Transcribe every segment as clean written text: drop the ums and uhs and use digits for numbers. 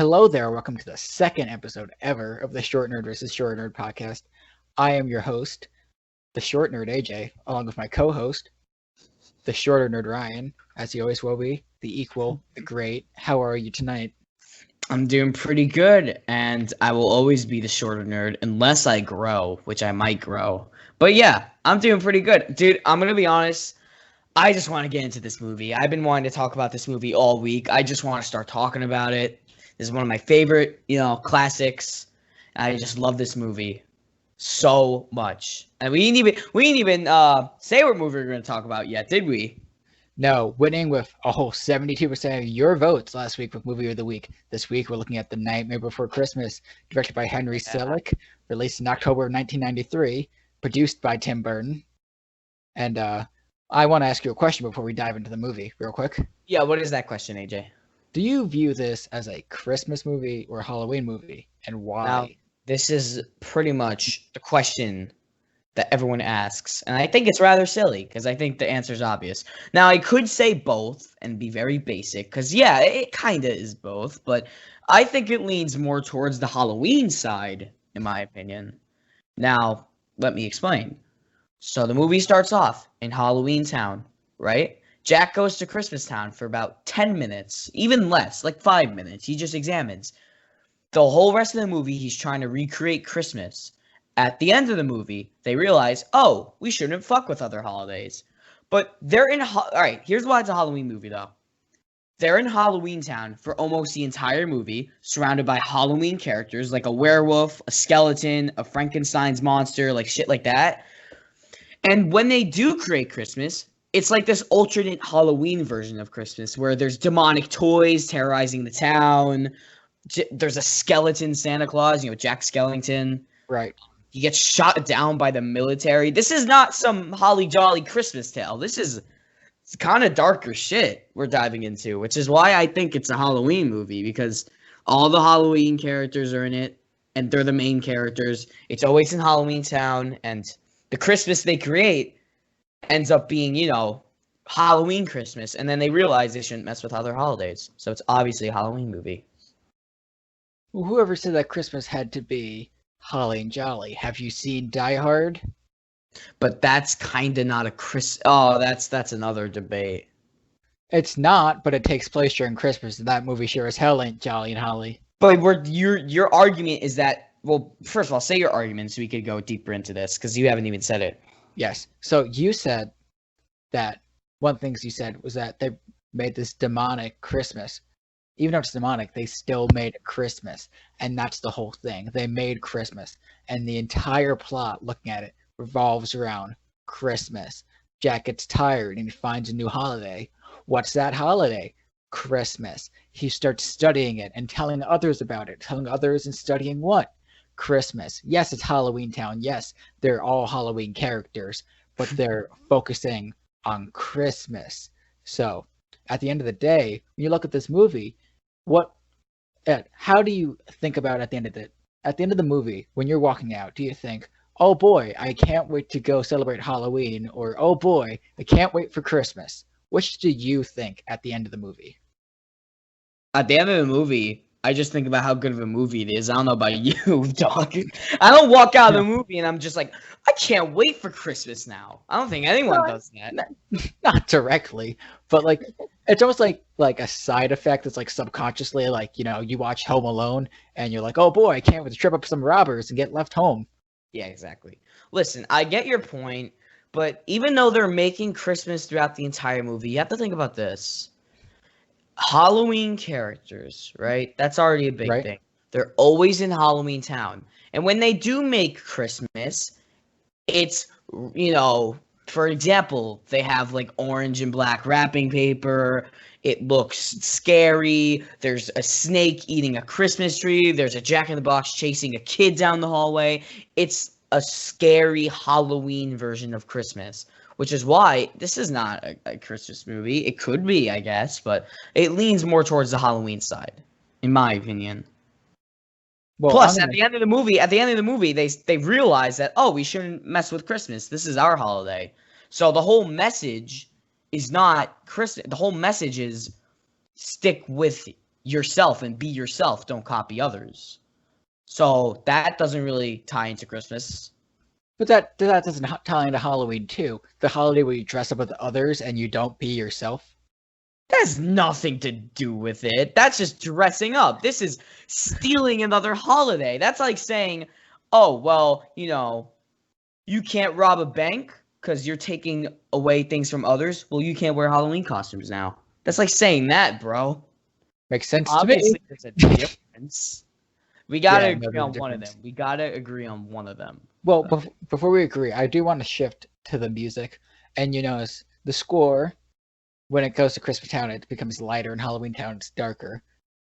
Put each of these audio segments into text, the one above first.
Hello there, welcome to the second episode ever of the Short Nerd vs. Short Nerd podcast. I am your host, the Short Nerd AJ, along with my co-host, the Shorter Nerd Ryan, as he always will be, the equal, the great. How are you tonight? I'm doing pretty good, and I will always be the shorter nerd unless I grow, which I might grow. But yeah, I'm doing pretty good. Dude, I'm going to be honest. I just want to get into this movie. I've been wanting to talk about this movie all week. I just want to start talking about it. This is one of my favorite, classics. I just love this movie so much. And we didn't even say what movie we're going to talk about yet, did we? No, winning with a whole 72% of your votes last week with Movie of the Week. This week we're looking at The Nightmare Before Christmas, directed by Henry Selick, released in October of 1993, produced by Tim Burton. And I want to ask you a question before we dive into the movie, real quick. Yeah, what is that question, AJ? Do you view this as a Christmas movie or a Halloween movie, and why? Now, this is pretty much the question that everyone asks, and I think it's rather silly because I think the answer is obvious. Now, I could say both and be very basic because, yeah, it kind of is both, but I think it leans more towards the Halloween side, in my opinion. Now, let me explain. So the movie starts off in Halloween Town, right? Jack goes to Christmas Town for about 10 minutes, even less, like 5 minutes. He just examines. The whole rest of the movie, he's trying to recreate Christmas. At the end of the movie, they realize, oh, we shouldn't fuck with other holidays. But they're in... Alright, here's why it's a Halloween movie, though. They're in Halloween Town for almost the entire movie, surrounded by Halloween characters, like a werewolf, a skeleton, a Frankenstein's monster, like shit like that. And when they do create Christmas, it's like this alternate Halloween version of Christmas, where there's demonic toys terrorizing the town. There's a skeleton Santa Claus, Jack Skellington. Right. He gets shot down by the military. This is not some holly jolly Christmas tale. This is kind of darker shit we're diving into, which is why I think it's a Halloween movie, because all the Halloween characters are in it, and they're the main characters. It's always in Halloween Town, and the Christmas they create ends up being, Halloween Christmas, and then they realize they shouldn't mess with other holidays. So it's obviously a Halloween movie. Well, whoever said that Christmas had to be holly and jolly? Have you seen Die Hard? But that's kind of not a Oh, that's another debate. It's not, but it takes place during Christmas, and that movie sure as hell ain't jolly and holly. But your argument is that, well, first of all, say your argument so we could go deeper into this, because you haven't even said it. Yes. So you said that one of the things you said was that they made this demonic Christmas. Even though it's demonic, they still made Christmas. And that's the whole thing. They made Christmas. And the entire plot, looking at it, revolves around Christmas. Jack gets tired and he finds a new holiday. What's that holiday? Christmas. He starts studying it and telling others about it. Telling others and studying what? Christmas. Yes, it's Halloween Town. Yes, they're all Halloween characters, but they're focusing on Christmas. So, at the end of the day, when you look at this movie, how do you think about at the end of the movie, when you're walking out, do you think, oh boy, I can't wait to go celebrate Halloween, or oh boy, I can't wait for Christmas? Which do you think at the end of the movie? At the end of the movie, I just think about how good of a movie it is. I don't know about you, dog. I don't walk out of the movie and I'm just like, I can't wait for Christmas now. I don't think anyone does that. Not directly, but like it's almost like a side effect that's like subconsciously, like, you watch Home Alone and you're like, oh boy, I can't wait to trip up some robbers and get left home. Yeah, exactly. Listen, I get your point, but even though they're making Christmas throughout the entire movie, you have to think about this. Halloween characters, right? That's already a big thing. They're always in Halloween Town. And when they do make Christmas, it's, for example, they have like orange and black wrapping paper. It looks scary. There's a snake eating a Christmas tree. There's a Jack-in-the-Box chasing a kid down the hallway. It's a scary Halloween version of Christmas, which is why this is not a Christmas movie. It could be, I guess, but it leans more towards the Halloween side, in my opinion. Well, plus, at the end of the movie, they realize that, oh, we shouldn't mess with Christmas. This is our holiday. So the whole message is not Christmas. The whole message is stick with yourself and be yourself. Don't copy others. So that doesn't really tie into Christmas. But that doesn't tie into Halloween too. The holiday where you dress up with others and you don't be yourself. That has nothing to do with it. That's just dressing up. This is stealing another holiday. That's like saying, oh, well, you can't rob a bank because you're taking away things from others. Well, you can't wear Halloween costumes now. That's like saying that, bro. Makes sense Obviously, to me. there's a difference. We gotta Yeah, agree there's a on one of difference. them. We gotta agree on one of them. Well, before we agree, I do want to shift to the music. And you notice the score, when it goes to Christmas Town, it becomes lighter, and Halloween Town, it's darker.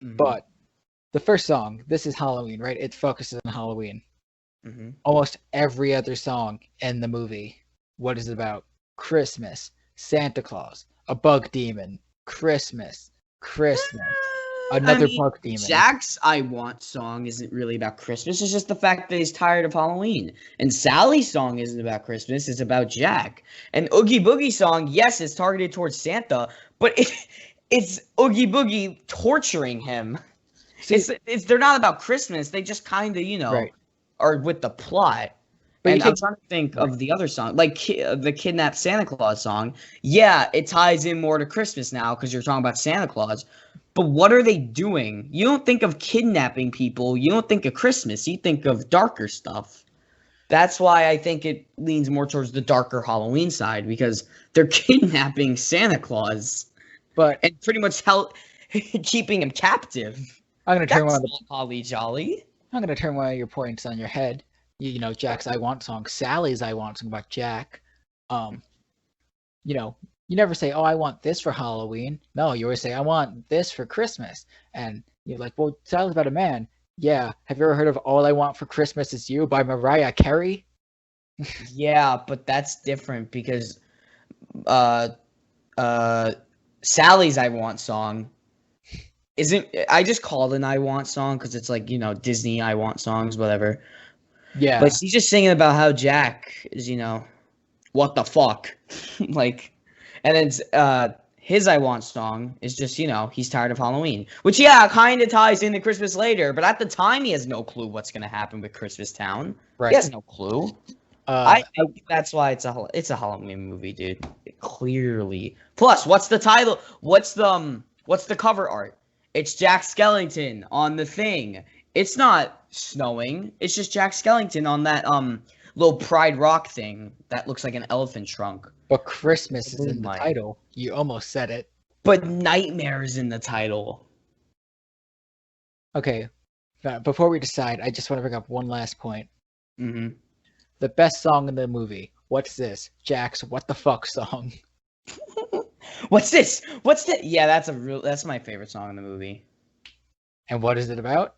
Mhm. But the first song, This Is Halloween, right? It focuses on Halloween. Mhm. Almost every other song in the movie, what is it about? Christmas, Santa Claus, a bug demon, Christmas, another bug demon. Jack's I Want song isn't really about Christmas. It's just the fact that he's tired of Halloween. And Sally's song isn't about Christmas. It's about Jack. And Oogie Boogie song, yes, it's targeted towards Santa, but it's Oogie Boogie torturing him. See, They're not about Christmas. They just kind of, right. are with the plot. But And I'm trying to think of the other song, like the Kidnapped Santa Claus song. Yeah, it ties in more to Christmas now because you're talking about Santa Claus. But what are they doing? You don't think of kidnapping people. You don't think of Christmas. You think of darker stuff. That's why I think it leans more towards the darker Halloween side because they're kidnapping Santa Claus and pretty much keeping him captive. I'm gonna turn That's not holly jolly. I'm gonna turn one of your points on your head. You know, Jack's I Want song, Sally's I Want song about Jack. You never say, "Oh, I want this for Halloween." No, you always say, "I want this for Christmas." And you're like, "Well, Sally's about a man." Yeah. Have you ever heard of "All I Want for Christmas Is You" by Mariah Carey? Yeah, but that's different because Sally's I Want song isn't. I just call it an I Want song because it's like Disney I Want songs, whatever. Yeah. But she's just singing about how Jack is, what the fuck, like, and then his I Want song is just he's tired of Halloween, which kind of ties into Christmas later, but at the time he has no clue what's gonna happen with Christmas Town. Right. He has no clue. I think that's why it's a Halloween movie, dude. Clearly. Plus, what's the title? What's the cover art? It's Jack Skellington on the thing. It's not snowing. It's just Jack Skellington on that little Pride Rock thing that looks like an elephant trunk. But Christmas is in the title. You almost said it. But Nightmare is in the title. Okay. Before we decide, I just want to bring up one last point. Mm-hmm. The best song in the movie. What's this? Jack's What the Fuck song. What's this? What's that? Yeah, that's my favorite song in the movie. And what is it about?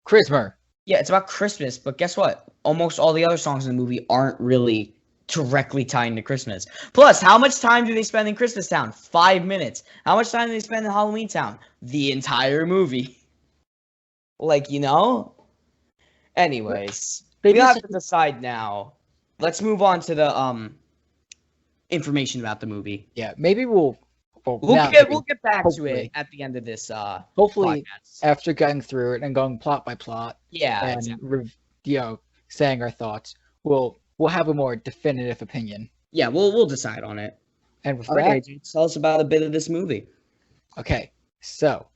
Christmas. Yeah, it's about Christmas, but guess what? Almost all the other songs in the movie aren't really directly tied to Christmas. Plus, how much time do they spend in Christmas Town? 5 minutes. How much time do they spend in Halloween Town? The entire movie. Anyways, we have to decide now. Let's move on to the information about the movie. Yeah, maybe we'll get back to it at the end of this hopefully podcast. After getting through it and going plot by plot and saying our thoughts, we'll have a more definitive opinion. Yeah, we'll decide on it. And with that, dude, tell us about a bit of this movie. Okay, so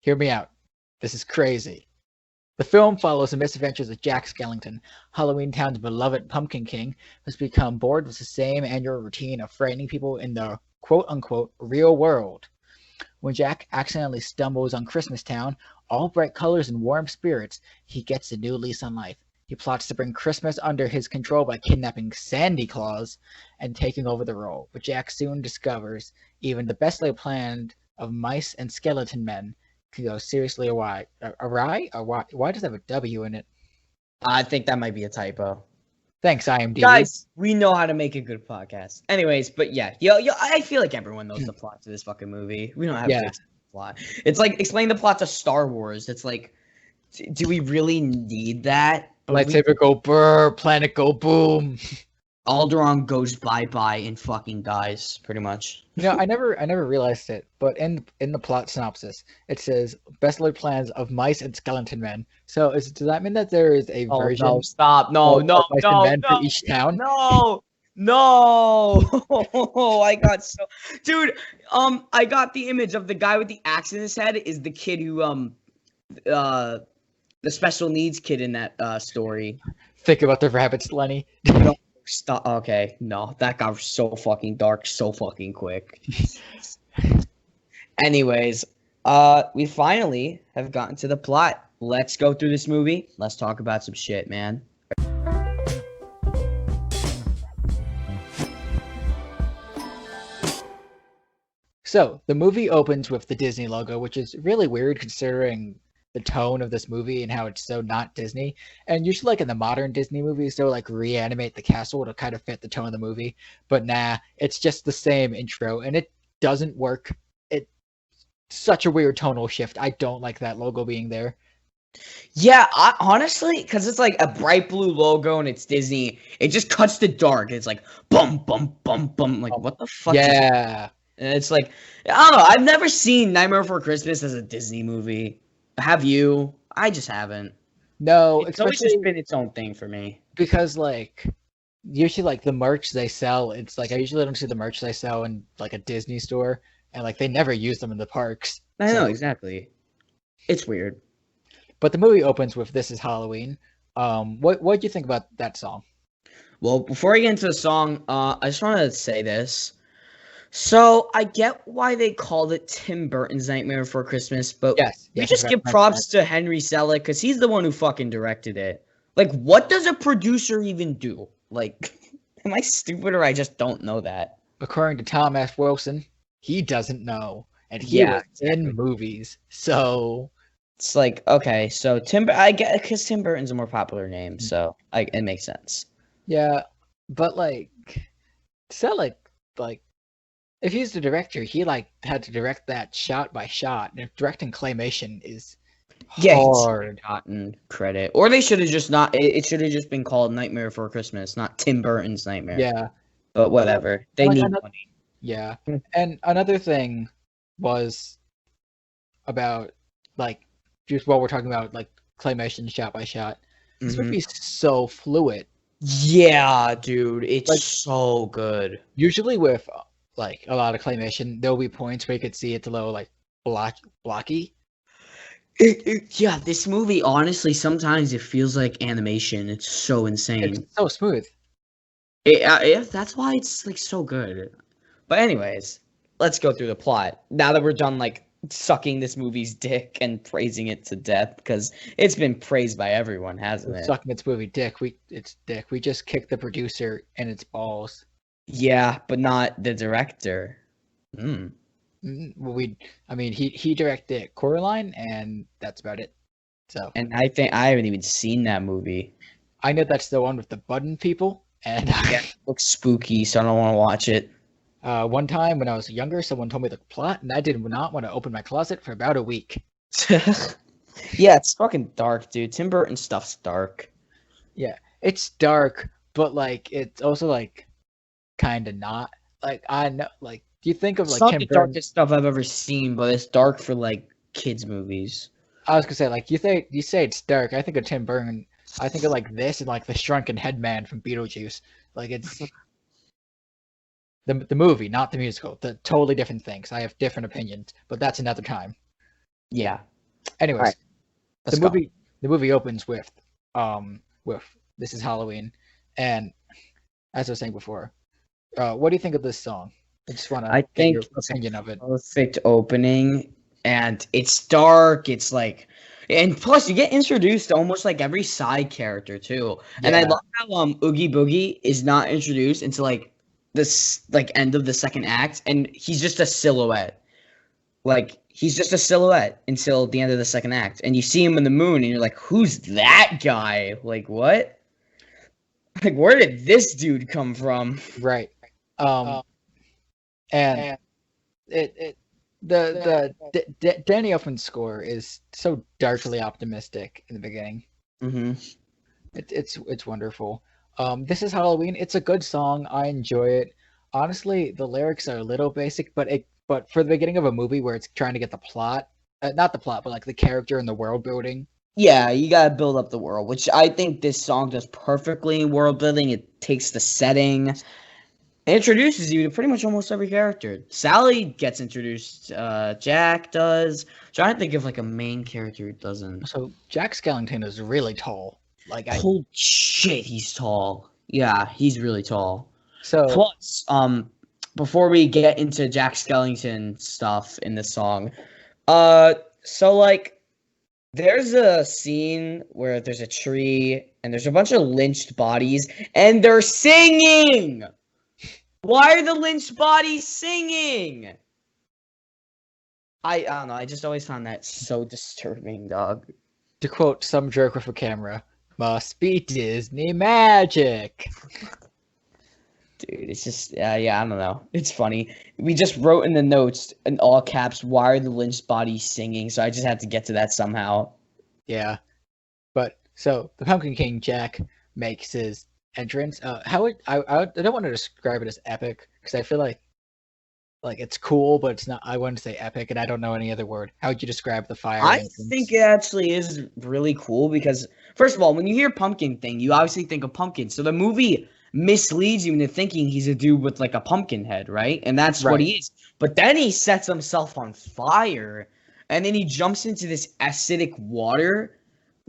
hear me out. This is crazy. The film follows the misadventures of Jack Skellington, Halloween Town's beloved Pumpkin King, who's become bored with the same annual routine of frightening people in the quote-unquote real world. When Jack accidentally stumbles on Christmas Town, all bright colors and warm spirits, he gets a new lease on life. He plots to bring Christmas under his control by kidnapping Sandy Claus and taking over the role, but Jack soon discovers even the best laid plan of mice and skeleton men can go seriously awry. Why does it have a W in it? I think that might be a typo. Thanks, IMDb. Guys, we know how to make a good podcast. Anyways, but yeah, I feel like everyone knows the plot to this fucking movie. We don't have to explain the plot. It's like explain the plot to Star Wars. It's like, do we really need that? Lightsaber go brr, planet go boom. Alderaan goes bye-bye and fucking dies, pretty much. I never realized it, but in the plot synopsis, it says best laid plans of mice and skeleton men. So does that mean that there is a Oh version no! Stop! No! of No! mice and No! men for No! each town? No! No! I got so, dude. I got the image of the guy with the axe in his head is the kid who the special needs kid in that story. Think about the rabbits, Lenny. No, stop. Okay, no, that got so fucking dark so fucking quick. Anyways, we finally have gotten to the plot. Let's go through this movie. Let's talk about some shit, man. So the movie opens with the Disney logo, which is really weird considering the tone of this movie and how it's so not Disney. And usually, like in the modern Disney movies, they'll like reanimate the castle to kind of fit the tone of the movie. But nah, it's just the same intro, and it doesn't work. It's such a weird tonal shift. I don't like that logo being there. Yeah, honestly, because it's like a bright blue logo and it's Disney, it just cuts to dark. It's like bum bum bum bum. Like what the fuck? Yeah. And it's like, I don't know. I've never seen Nightmare Before Christmas as a Disney movie. Have you? I just haven't. No, It's always especially just been its own thing for me. because like usually like the merch they sell, it's like I usually don't see the merch they sell in like a Disney store, and like they never use them in the parks. I know, exactly. It's weird. But the movie opens with "This Is Halloween." What do you think about that song? Well, before I get into the song, I just wanted to say this. So I get why they called it Tim Burton's Nightmare Before Christmas, but Yes, we yes, just give props to Henry Selick because he's the one who fucking directed it. Like, what does a producer even do? Like, am I stupid or I just don't know that? According to Tom F. Wilson, he doesn't know, and he was in movies, so it's like, okay, so I get because Tim Burton's a more popular name, so it makes sense. Yeah, but like Selick, like if he's the director, he like had to direct that shot by shot. And if directing claymation is hard, gotten credit, or they should have just not. It should have just been called Nightmare Before Christmas, not Tim Burton's Nightmare. Yeah, but whatever. They need money. Yeah, and another thing was about like just while we're talking about like claymation shot by shot. This movie's so fluid. Yeah, dude, it's like, so good. Usually with like a lot of claymation, there'll be points where you could see it's a little like blocky. Yeah, this movie honestly sometimes it feels like animation. It's so insane. It's so smooth. That's why it's like so good. But anyways, let's go through the plot. Now that we're done like sucking this movie's dick and praising it to death because it's been praised by everyone, hasn't it? Sucking its movie dick. We just kicked the producer in its balls. Yeah, but not the director. Well, he directed Coraline, and that's about it. So. And I think I haven't even seen that movie. I know that's the one with the button people, and it looks spooky, so I don't want to watch it. One time when I was younger, someone told me the plot, and I did not want to open my closet for about a week. Yeah, it's fucking dark, dude. Tim Burton stuff's dark. Yeah, it's dark, but like it's also like kind of not. Like I know, like do you think of like Tim Tim the Burton? Darkest stuff I've ever seen, but it's dark for like kids movies. I was gonna say like you say it's dark. I think of Tim Burton. I think of like this and like the Shrunken Head Man from Beetlejuice. Like it's. The movie, not the musical. The totally different things. I have different opinions, but that's another time. Yeah. Anyways, right. the movie opens with This Is Halloween, and as I was saying before, what do you think of this song? I just want to get your opinion of it. Perfect opening, and it's dark. It's like, and plus you get introduced to almost like every side character too. Yeah. And I love how Oogie Boogie is not introduced until like this like end of the second act, and he's just a silhouette. Like he's just a silhouette until the end of the second act, and you see him in the moon, and you're like, "Who's that guy? Like what? Like where did this dude come from?" Right. And the Danny Elfman score is so darkly optimistic in the beginning. Mm-hmm. It's wonderful. This is Halloween. It's a good song. I enjoy it. Honestly, the lyrics are a little basic, but for the beginning of a movie where it's trying to get the plot, not the plot, but like the character and the world building. Yeah, you gotta build up the world, which I think this song does perfectly in world building. It takes the setting, it introduces you to pretty much almost every character. Sally gets introduced. Jack does. Trying to think of like a main character who doesn't. So Jack Skellington is really tall. Like Holy shit, he's tall. Yeah, he's really tall. so Plus, before we get into Jack Skellington stuff in the song, so like, there's a scene where there's a tree and there's a bunch of lynched bodies and they're singing. Why are the lynched bodies singing? I don't know. I just always found that so disturbing, dog. to quote some jerk with a camera, must be Disney magic. Dude, it's just, yeah, I don't know. It's funny. We just wrote in the notes in all caps, why are the lynched bodies singing? So I just had to get to that somehow. Yeah, but so the Pumpkin King Jack makes his entrance. I don't want to describe it as epic because I feel like it's cool, but it's not. I wouldn't say epic, and I don't know any other word. How would you describe the fire? I entrance? think it actually is really cool because, first of all, when you hear pumpkin thing, you obviously think of pumpkin. So the movie misleads you into thinking he's a dude with like a pumpkin head, right? And that's what he is. But then he sets himself on fire, and then he jumps into this acidic water,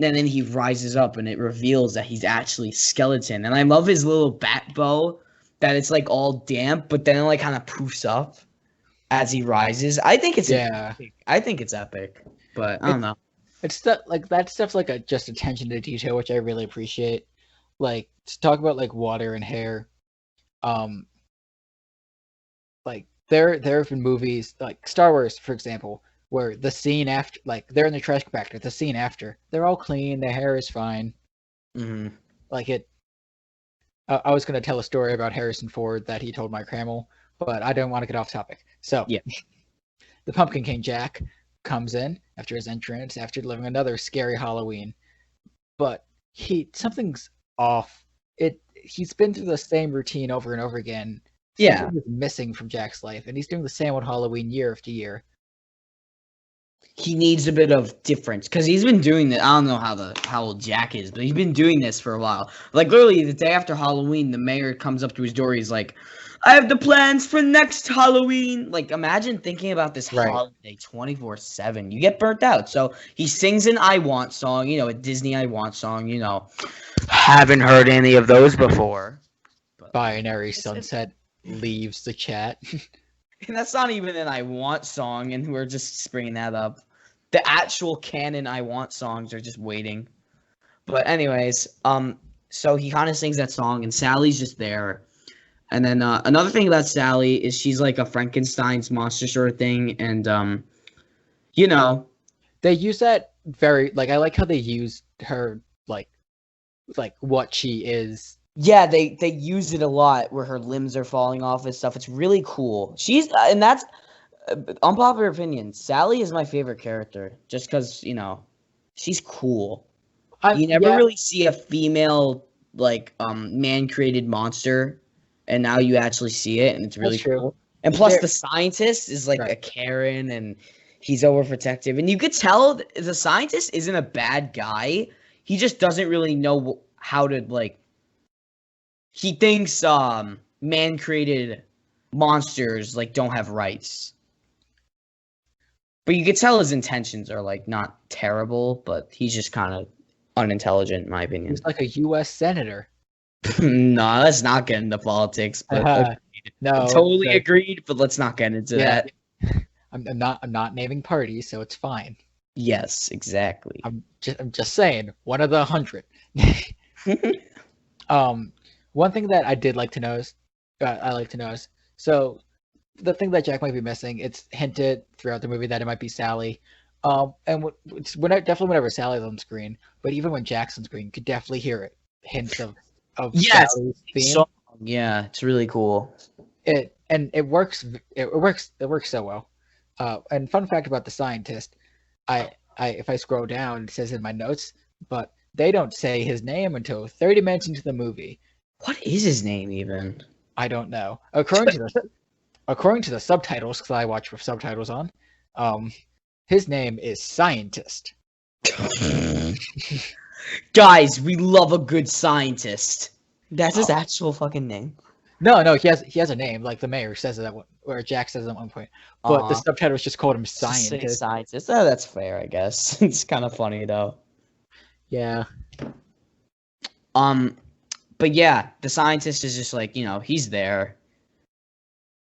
and then he rises up, and it reveals that he's actually Skellington. And I love his little bat bow, that it's like all damp, but then it like kind of poofs up as he rises. I think it's epic. I think it's epic, but I don't know. It's like that stuff's like just attention to detail, which I really appreciate. Like to talk about like water and hair, like there have been movies like Star Wars, for example, where the scene after, like they're in the trash compactor, the scene after, they're all clean, their hair is fine. Mm-hmm. Like it. I was going to tell a story about Harrison Ford that he told Mark Hamill, but I don't want to get off topic. So yeah, the Pumpkin King Jack comes in after his entrance, after living another scary Halloween, but something's off. He's been through the same routine over and over again. Yeah, something is missing from Jack's life, and he's doing the same old Halloween year after year. He needs a bit of difference because he's been doing that. I don't know how old Jack is, but he's been doing this for a while. Like literally, the day after Halloween, the mayor comes up to his door. He's like, "I have the plans for next Halloween." Like, imagine thinking about this holiday 24/7. You get burnt out. So he sings an "I Want" song. A Disney "I Want" song. Haven't heard any of those before. But Binary Sunset leaves the chat. And that's not even an "I Want" song, and we're just bringing that up. The actual canon "I Want" songs are just waiting. But anyways, so he kind of sings that song, and Sally's just there. And then another thing about Sally is she's like a Frankenstein's monster sort of thing, and they use that very I like how they use her like what she is. Yeah, they use it a lot where her limbs are falling off and stuff. It's really cool. And that's unpopular opinion. Sally is my favorite character just because she's cool. You never really see a female man-created monster, and now you actually see it, and it's really cool. And plus, the scientist is like a Karen, and he's overprotective, and you could tell the scientist isn't a bad guy. He just doesn't really know how to He thinks man-created monsters don't have rights. But you could tell his intentions are not terrible, but he's just kind of unintelligent in my opinion. He's like a U.S. senator. No, let's not get into politics. But no, totally agreed. But let's not get into that. I'm not naming parties, so it's fine. Yes, exactly. I'm just saying, one of the 100. One thing that I did like to know is, so the thing that Jack might be missing, it's hinted throughout the movie that it might be Sally. And definitely whenever Sally's on screen, but even when Jack's on screen, you could definitely hear it. Hints of Sally's theme. Yeah, it's really cool. It works. It works so well. And fun fact about the scientist, if I scroll down, it says in my notes, but they don't say his name until 30 minutes into the movie. What is his name even? I don't know. According to the subtitles, because I watch with subtitles on, his name is Scientist. Guys, we love a good scientist. That's his actual fucking name. No, he has a name, like the mayor says it or Jack says it at one point. But the subtitles just called him Scientist. Scientist. Oh, that's fair, I guess. It's kind of funny though. Yeah. But yeah, the scientist is just like, he's there.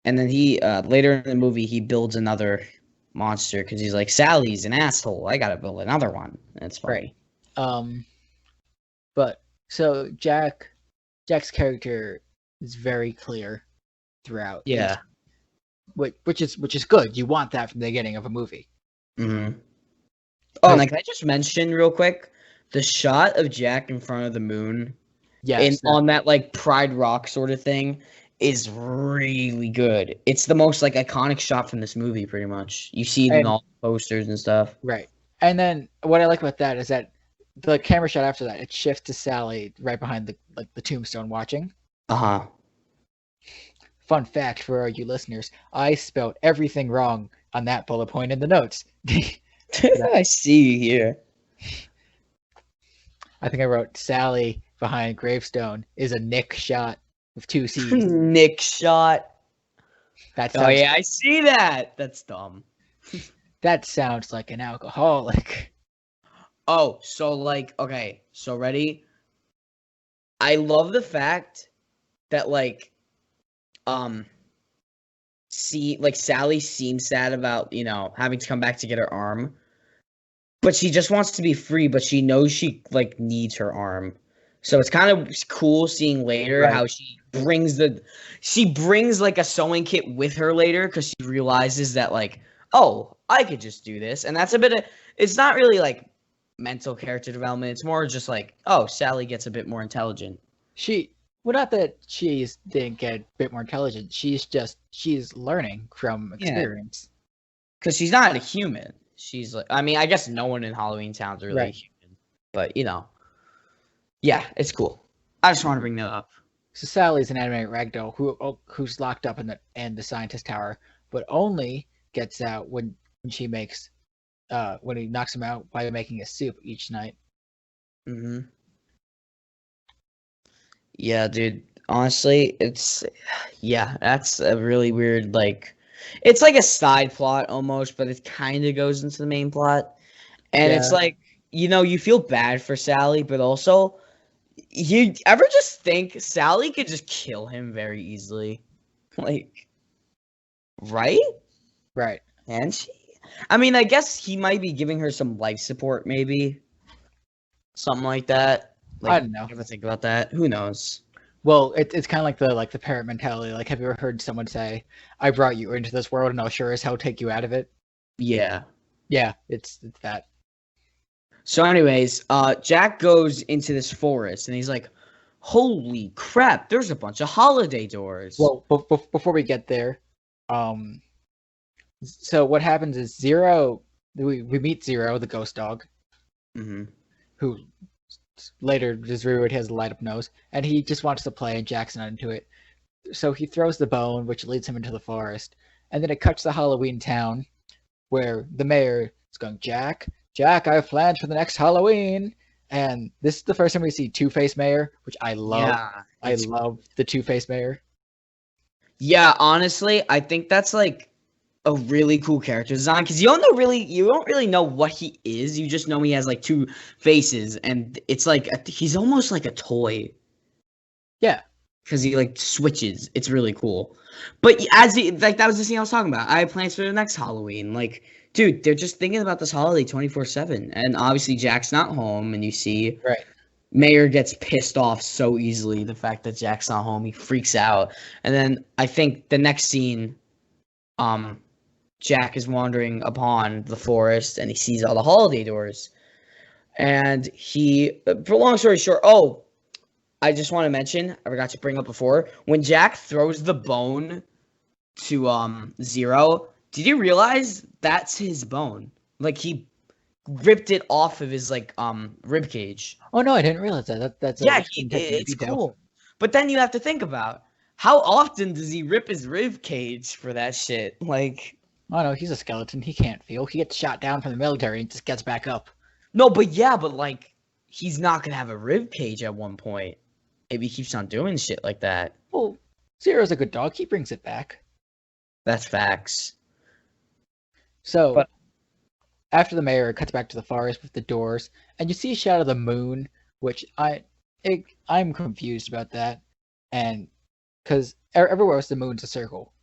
And then he later in the movie he builds another monster because he's like, Sally's an asshole. I gotta build another one. That's funny. Right. But so Jack's character is very clear throughout. Yeah. Which is good. You want that from the beginning of a movie. Mm-hmm. Oh, and can I just mention real quick the shot of Jack in front of the moon? Yes. On that like Pride Rock sort of thing is really good. It's the most like iconic shot from this movie, pretty much. You see it in all the posters and stuff. Right. And then what I like about that is that the camera shot after that, it shifts to Sally right behind the tombstone watching. Uh-huh. Fun fact for you listeners, I spelled everything wrong on that bullet point in the notes. I see you here. I think I wrote Sally behind gravestone is a Nick shot with 2 C's. Nick shot. Oh yeah, I see that. That's dumb. That sounds like an alcoholic. Oh, so like, okay, so ready? I love the fact that Sally seems sad about, having to come back to get her arm. But she just wants to be free, but she knows she needs her arm. So it's kind of cool seeing later how she brings like a sewing kit with her later because she realizes that oh, I could just do this. And that's it's not really like mental character development. It's more just like, oh, Sally gets a bit more intelligent. Not that she didn't get a bit more intelligent. She's learning from experience. Because she's not a human. She's like, I mean, I guess no one in Halloween Town's really human. But, yeah, it's cool. I just want to bring that up. So Sally's an animated ragdoll who's locked up in the scientist tower, but only gets out when she makes when he knocks him out by making a soup each night. Mm-hmm. Yeah, dude. Honestly, that's a really weird it's like a side plot almost, but it kind of goes into the main plot. And it's like, you feel bad for Sally, but also you ever just think Sally could just kill him very easily? Right? Right. And she? I mean, I guess he might be giving her some life support, maybe. Something like that. I don't know. Ever think about that? Who knows? Well, it's kind of like the parent mentality. Like, have you ever heard someone say, "I brought you into this world, and I'll sure as hell take you out of it"? Yeah. Yeah, it's that. So, anyways, Jack goes into this forest, and he's like, "Holy crap! There's a bunch of holiday doors." Well, before we get there, so what happens is Zero. We meet Zero, the ghost dog, who later just revealed he has a light up nose, and he just wants to play, and Jack's not into it. So he throws the bone, which leads him into the forest, and then it cuts to Halloween Town, where the mayor is going, Jack, I have plans for the next Halloween. And this is the first time we see Two-Face Mayor, which I love. Yeah, I love the Two-Face Mayor. Yeah, honestly, I think that's a really cool character design because you don't really know what he is. You just know he has two faces, and it's he's almost like a toy. Yeah, because he switches. It's really cool. But as that was the scene I was talking about. I have plans for the next Halloween. Dude, they're just thinking about this holiday 24/7, and obviously Jack's not home, and you see Mayor gets pissed off so easily. The fact that Jack's not home, he freaks out, and then I think the next scene, Jack is wandering upon the forest and he sees all the holiday doors. And for long story short, I just want to mention, I forgot to bring up before, when Jack throws the bone to Zero, did you realize that's his bone? He ripped it off of his rib cage. Oh no, I didn't realize that. That's it's cool. But then you have to think about how often does he rip his rib cage for that shit? Like, Oh no, he's a skeleton. He can't feel. He gets shot down from the military and just gets back up. no, but like, he's not gonna have a rib cage at one point. Maybe he keeps on doing shit like that. Well, Zero's a good dog. He brings it back. That's facts. So, But- after the mayor, it cuts back to the forest with the doors, and you see a shot of the moon, which I'm confused about that, and because everywhere else the moon's a circle,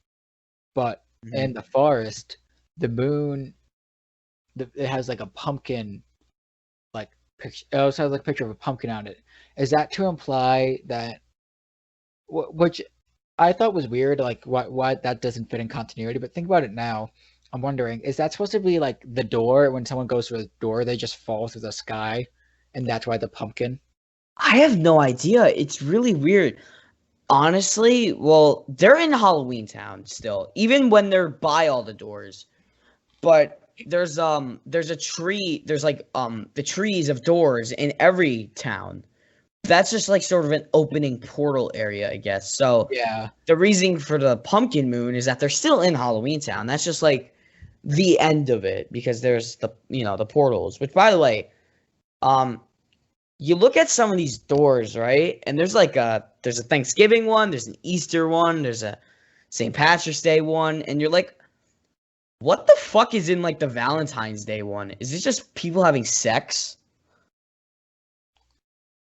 but in the forest, the moon, it has like a pumpkin, like picture. It also has like a picture of a pumpkin on it. Is that to imply that, which I thought was weird, like why that doesn't fit in continuity? But think about it now. I'm wondering, is that supposed to be like the door? When someone goes through the door, they just fall through the sky, and that's why the pumpkin? I have no idea. It's really weird. Honestly, well, they're in Halloween Town still, even when they're by all the doors. But there's a tree, there's like the trees of doors in every town. That's just like sort of an opening portal area, I guess. So Yeah. the reason for the pumpkin moon is that they're still in Halloween Town. That's just like the end of it because there's the portals. Which, by the way, you look at some of these doors, right? And there's a Thanksgiving one, there's an Easter one, there's a St. Patrick's Day one, and you're like, what the fuck is in like the Valentine's Day one? Is it just people having sex?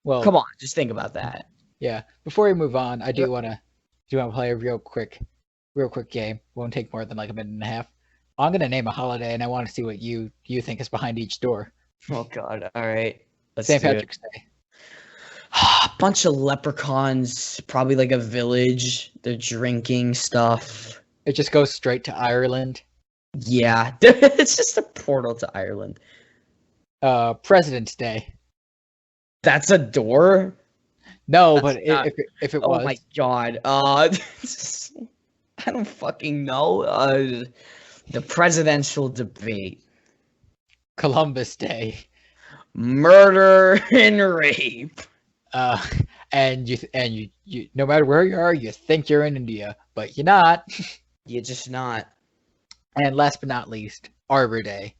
Well, Come on, just think about that. yeah. Before we move on, I do want to play a real quick game. Won't take more than like a minute and a half. I'm gonna name a holiday, and I want to see what you think is behind each door. Oh god, all right. Let's St. do it. Patrick's Day. A bunch of leprechauns, probably like a village. They're drinking stuff. It just goes straight to Ireland. Yeah, it's just a portal to Ireland. President's Day. That's a door? No, That's but not- if it Oh was, my god. I don't fucking know. The presidential debate. Columbus Day. Murder and rape. And you no matter where you are, you think you're in India, but you're not. You're just not. And last but not least, Arbor Day.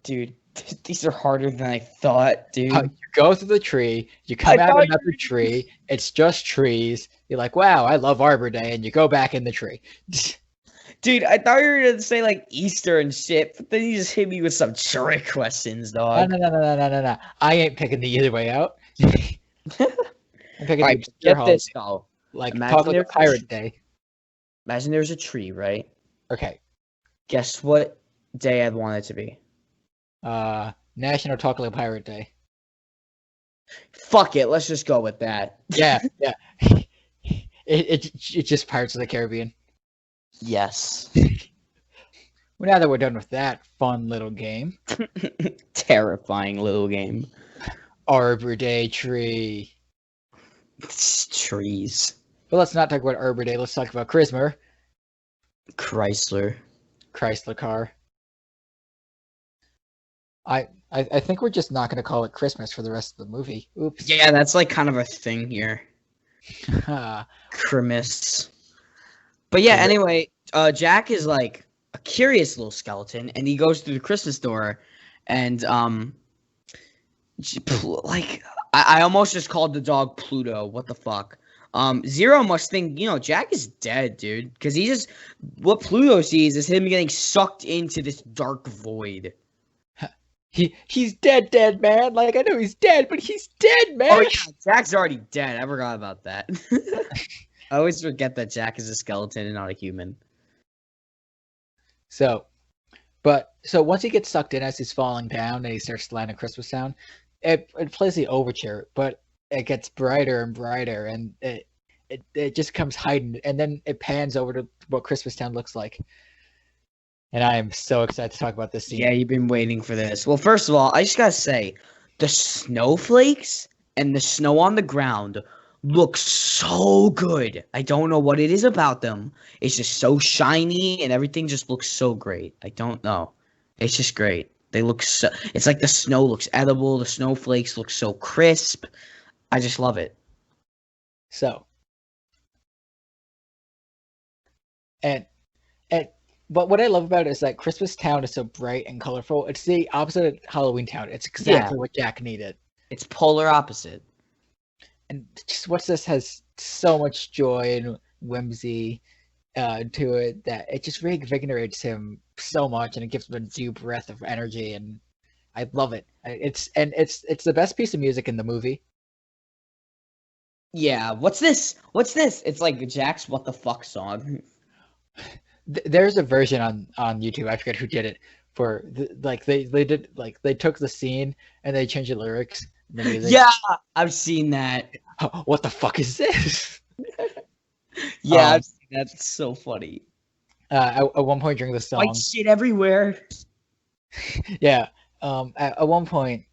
Dude, these are harder than I thought, dude. You go through the tree, you come out of another tree, it's just trees. You're like, wow, I love Arbor Day, and you go back in the tree. Dude, I thought you were gonna say like Easter and shit, but then you just hit me with some trick questions, dog. No. I ain't picking the either way out. I'm picking Alright, the get holiday. this though. Like, Imagine talk like a there's a Pirate Day. Imagine there's a tree, right? Okay. Guess what day I'd want it to be? National Talk Like a Pirate Day. Fuck it, let's just go with that. Yeah. It's just Pirates of the Caribbean. Yes. Well, now that we're done with that fun little game, Terrifying little game. Arbor Day tree. It's trees. But let's not talk about Arbor Day. Let's talk about Christmas. Chrysler. Chrysler car. I think we're just not going to call it Christmas for the rest of the movie. Oops. Yeah, that's like kind of a thing here. Ah, Christmas. But yeah, anyway, Jack is like a curious little skeleton, and he goes through the Christmas store, and like I almost just called the dog Pluto. What the fuck? Zero must think Jack is dead, dude, because what Pluto sees is him getting sucked into this dark void. he's dead, man. Like, I know he's dead, but he's dead, man. Oh yeah, Jack's already dead. I forgot about that. I always forget that Jack is a skeleton and not a human. So once he gets sucked in as he's falling down and he starts to land a Christmas sound, it plays the overture, but it gets brighter and brighter, and it just comes heightened, and then it pans over to what Christmas Town looks like. And I am so excited to talk about this scene. Yeah, you've been waiting for this. Well, first of all, I just gotta say, the snowflakes and the snow on the ground look so good. I don't know what it is about them. It's just so shiny, and everything just looks so great. I don't know. It's just great. They look so. It's like the snow looks edible. The snowflakes look so crisp. I just love it. So, and but what I love about it is that Christmas Town is so bright and colorful. It's the opposite of Halloween Town. It's exactly what Jack needed. It's polar opposite. And just What's This has so much joy and whimsy to it that it just reinvigorates him so much, and it gives him a new breath of energy, and I love it. It's the best piece of music in the movie. Yeah, what's this? What's this? It's like Jack's "What the Fuck" song. There's a version on YouTube. I forget who did it. They took the scene and they changed the lyrics. And the music. Yeah, I've seen that. What the fuck is this? Yeah, I've seen that. It's so funny. At one point during the song, White shit everywhere. Yeah. At one point,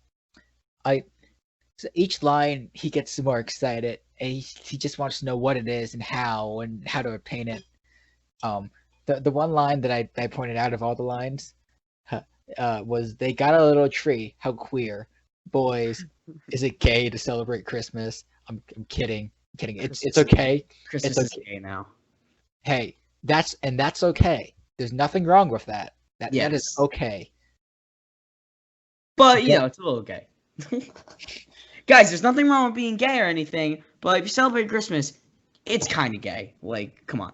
so each line he gets more excited, and he just wants to know what it is and how to obtain it. The one line that I pointed out of all the lines was, "They got a little tree. How queer, boys! Is it gay to celebrate Christmas?" I'm kidding. It's okay. Christmas is gay now. Hey, that's okay. There's nothing wrong with that. That is okay. But it's a little gay. Guys, there's nothing wrong with being gay or anything, but if you celebrate Christmas, it's kind of gay. Like, come on.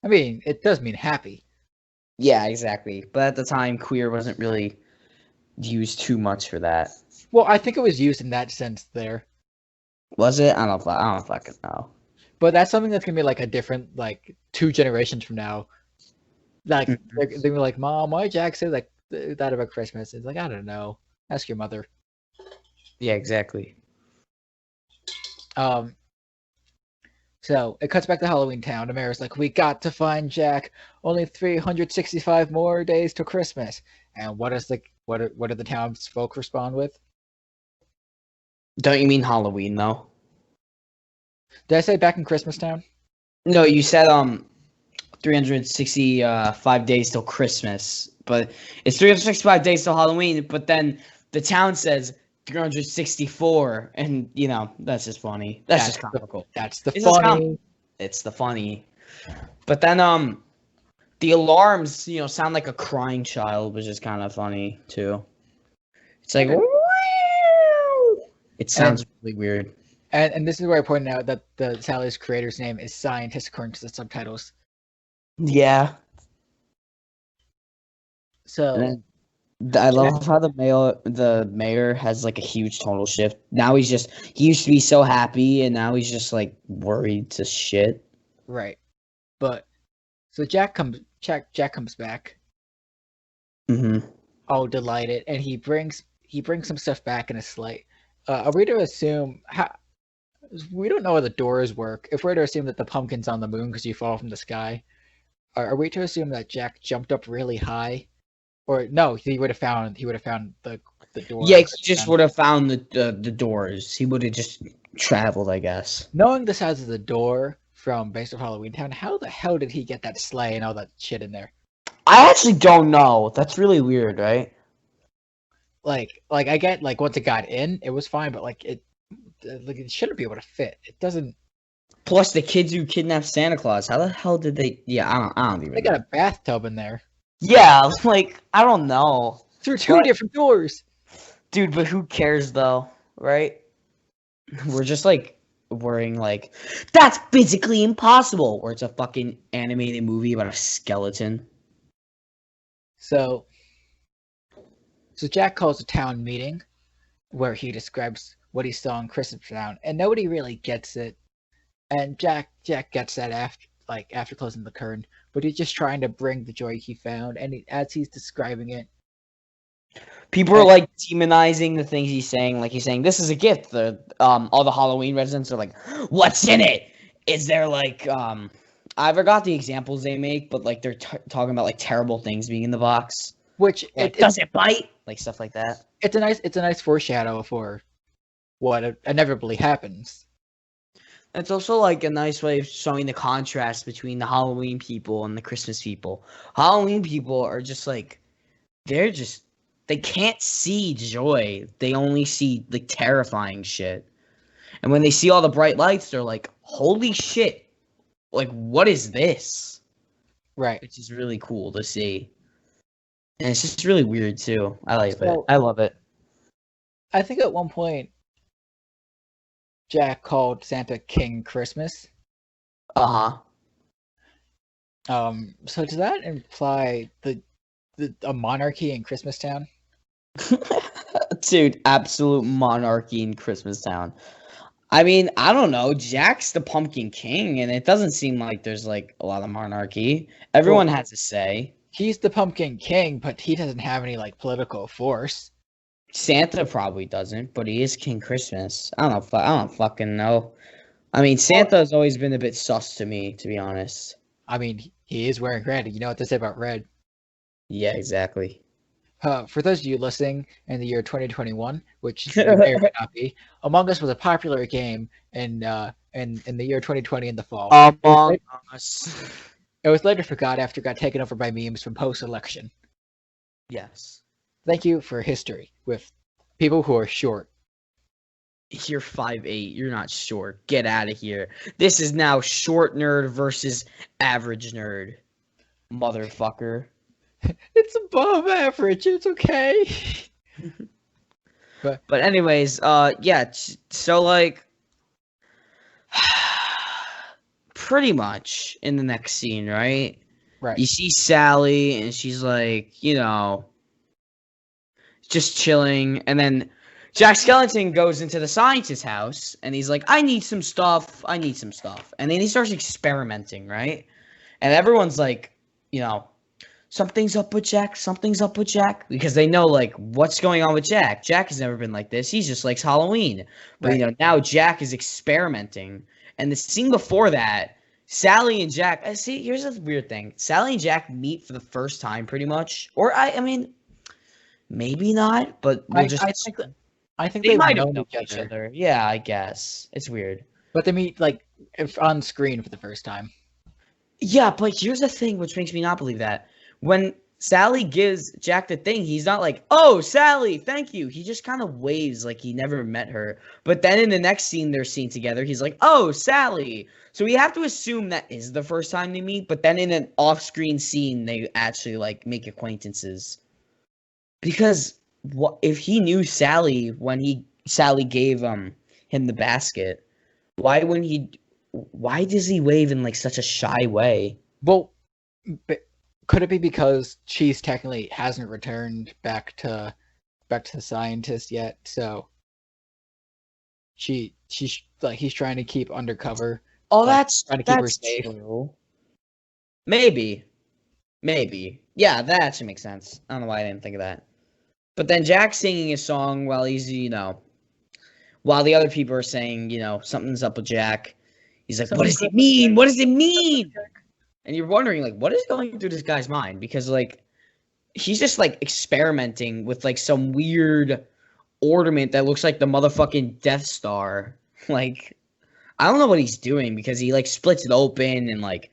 I mean, it does mean happy. Yeah, exactly. But at the time, queer wasn't really used too much for that. Well, I think it was used in that sense there. Was it? I don't fucking know. But that's something that's gonna be like a different, like 2 generations from now. Like they're gonna be like, "Mom, why did Jack say like that about Christmas?" It's like, I don't know. Ask your mother. Yeah, exactly. So it cuts back to Halloween Town. The mayor's like, "We got to find Jack. Only 365 more days till Christmas." And what do the townsfolk respond with? Don't you mean Halloween though? Did I say back in Christmas Town? No, you said 365 days till Christmas, but it's 365 days till Halloween. But then the town says 364, and that's just funny. That's just comical. That's the funny. It's the funny. But then the alarms sound like a crying child, which is kind of funny too. It's like it sounds really weird. And this is where I pointed out that the Sally's creator's name is Scientist according to the subtitles. Yeah. So I love how the mayor has like a huge tonal shift. Now he used to be so happy, and now he's just like worried to shit. Right. But so Jack comes back. Mm-hmm. All delighted, and he brings some stuff back in a sleigh. Are we to assume we don't know how the doors work? If we're to assume that the pumpkin's on the moon because you fall from the sky, are we to assume that Jack jumped up really high? Or no, he would have found the door. Yeah, he just would have found the doors. He would have just traveled, I guess. Knowing the size of the door from Base of Halloween Town, how the hell did he get that sleigh and all that shit in there? I actually don't know. That's really weird, right? Like I get like once it got in, it was fine, but it shouldn't be able to fit. It doesn't. Plus, the kids who kidnapped Santa Claus, how the hell did they? Yeah, I don't even. They got a bathtub in there. Yeah, I don't know. Through 2 different doors. Dude, but who cares though, right? We're just worrying that's physically impossible, or it's a fucking animated movie about a skeleton. So Jack calls a town meeting where he describes what he saw in Christmas Town, and nobody really gets it. And Jack gets that after closing the curtain, but he's just trying to bring the joy he found, and as he's describing it, people are demonizing the things he's saying. Like he's saying, "This is a gift." All the Halloween residents are like, "What's in it?" Is there I forgot the examples they make, but they're talking about terrible things being in the box. Which does it bite? Stuff like that. It's a nice foreshadow for what inevitably happens. It's also a nice way of showing the contrast between the Halloween people and the Christmas people. Halloween people are just they're just they can't see joy. They only see like terrifying shit. And when they see all the bright lights, they're like, "Holy shit! Like, what is this?" Right. Which is really cool to see. And it's just really weird too. I like it. So- I love it. I think at one point, Jack called Santa King Christmas. Uh-huh. So does that imply a monarchy in Christmastown? Dude, absolute monarchy in Christmastown. I mean, I don't know. Jack's the Pumpkin King, and it doesn't seem like there's like a lot of monarchy. Everyone has a say. He's the Pumpkin King, but he doesn't have any like political force. Santa probably doesn't, but he is King Christmas. I don't know. I don't fucking know. I mean, Santa's always been a bit sus to me, to be honest. I mean, he is wearing red. You know what they say about red. Yeah, exactly. For those of you listening in the year 2021, which may or may not be, Among Us was a popular game in the year 2020 in the fall. Among Us. It was later forgot after it got taken over by memes from post-election. Yes. Thank you for history with people who are short. You're 5'8". You're not short. Get out of here. This is now short nerd versus average nerd. Motherfucker. It's above average. It's okay. But anyways, yeah. So like, pretty much in the next scene, right? Right. You see Sally, and she's like, you know, just chilling, and then Jack Skellington goes into the scientist's house, and he's like, I need some stuff, and then he starts experimenting, right? And everyone's like, you know, something's up with Jack, because they know, like, what's going on with Jack. Jack has never been like this. He just likes Halloween. But, Right. you know, now Jack is experimenting. And the scene before that, Sally and Jack, see, here's the weird thing. Sally and Jack meet for the first time, pretty much. Or, I mean, maybe not, but we'll I think they they've might have known known each other. Yeah, I guess. It's weird. But they meet, like, on screen for the first time. Yeah, but here's the thing which makes me not believe that. When Sally gives Jack the thing, he's not like, oh, Sally, thank you. He just kind of waves like he never met her. But then in the next scene they're seen together, he's like, oh, Sally. So we have to assume that is the first time they meet. But then in an off-screen scene, they actually, like, make acquaintances. Because what if he knew Sally when Sally gave him the basket? Why does he wave in like such a shy way? Well, could it be because she's technically hasn't returned back to the scientist yet? So she's like he's trying to keep undercover. Oh, like, that's trying to keep her safe. true. Maybe. Yeah, that actually makes sense. I don't know why I didn't think of that. But then Jack's singing his song while he's, you know, while the other people are saying, you know, something's up with Jack. He's like, what does it mean? What does it mean? And you're wondering, like, what is going through this guy's mind? Because, like, he's just, like, experimenting with, like, some weird ornament that looks like the motherfucking Death Star. Like, I don't know what he's doing because he, like, splits it open and, like,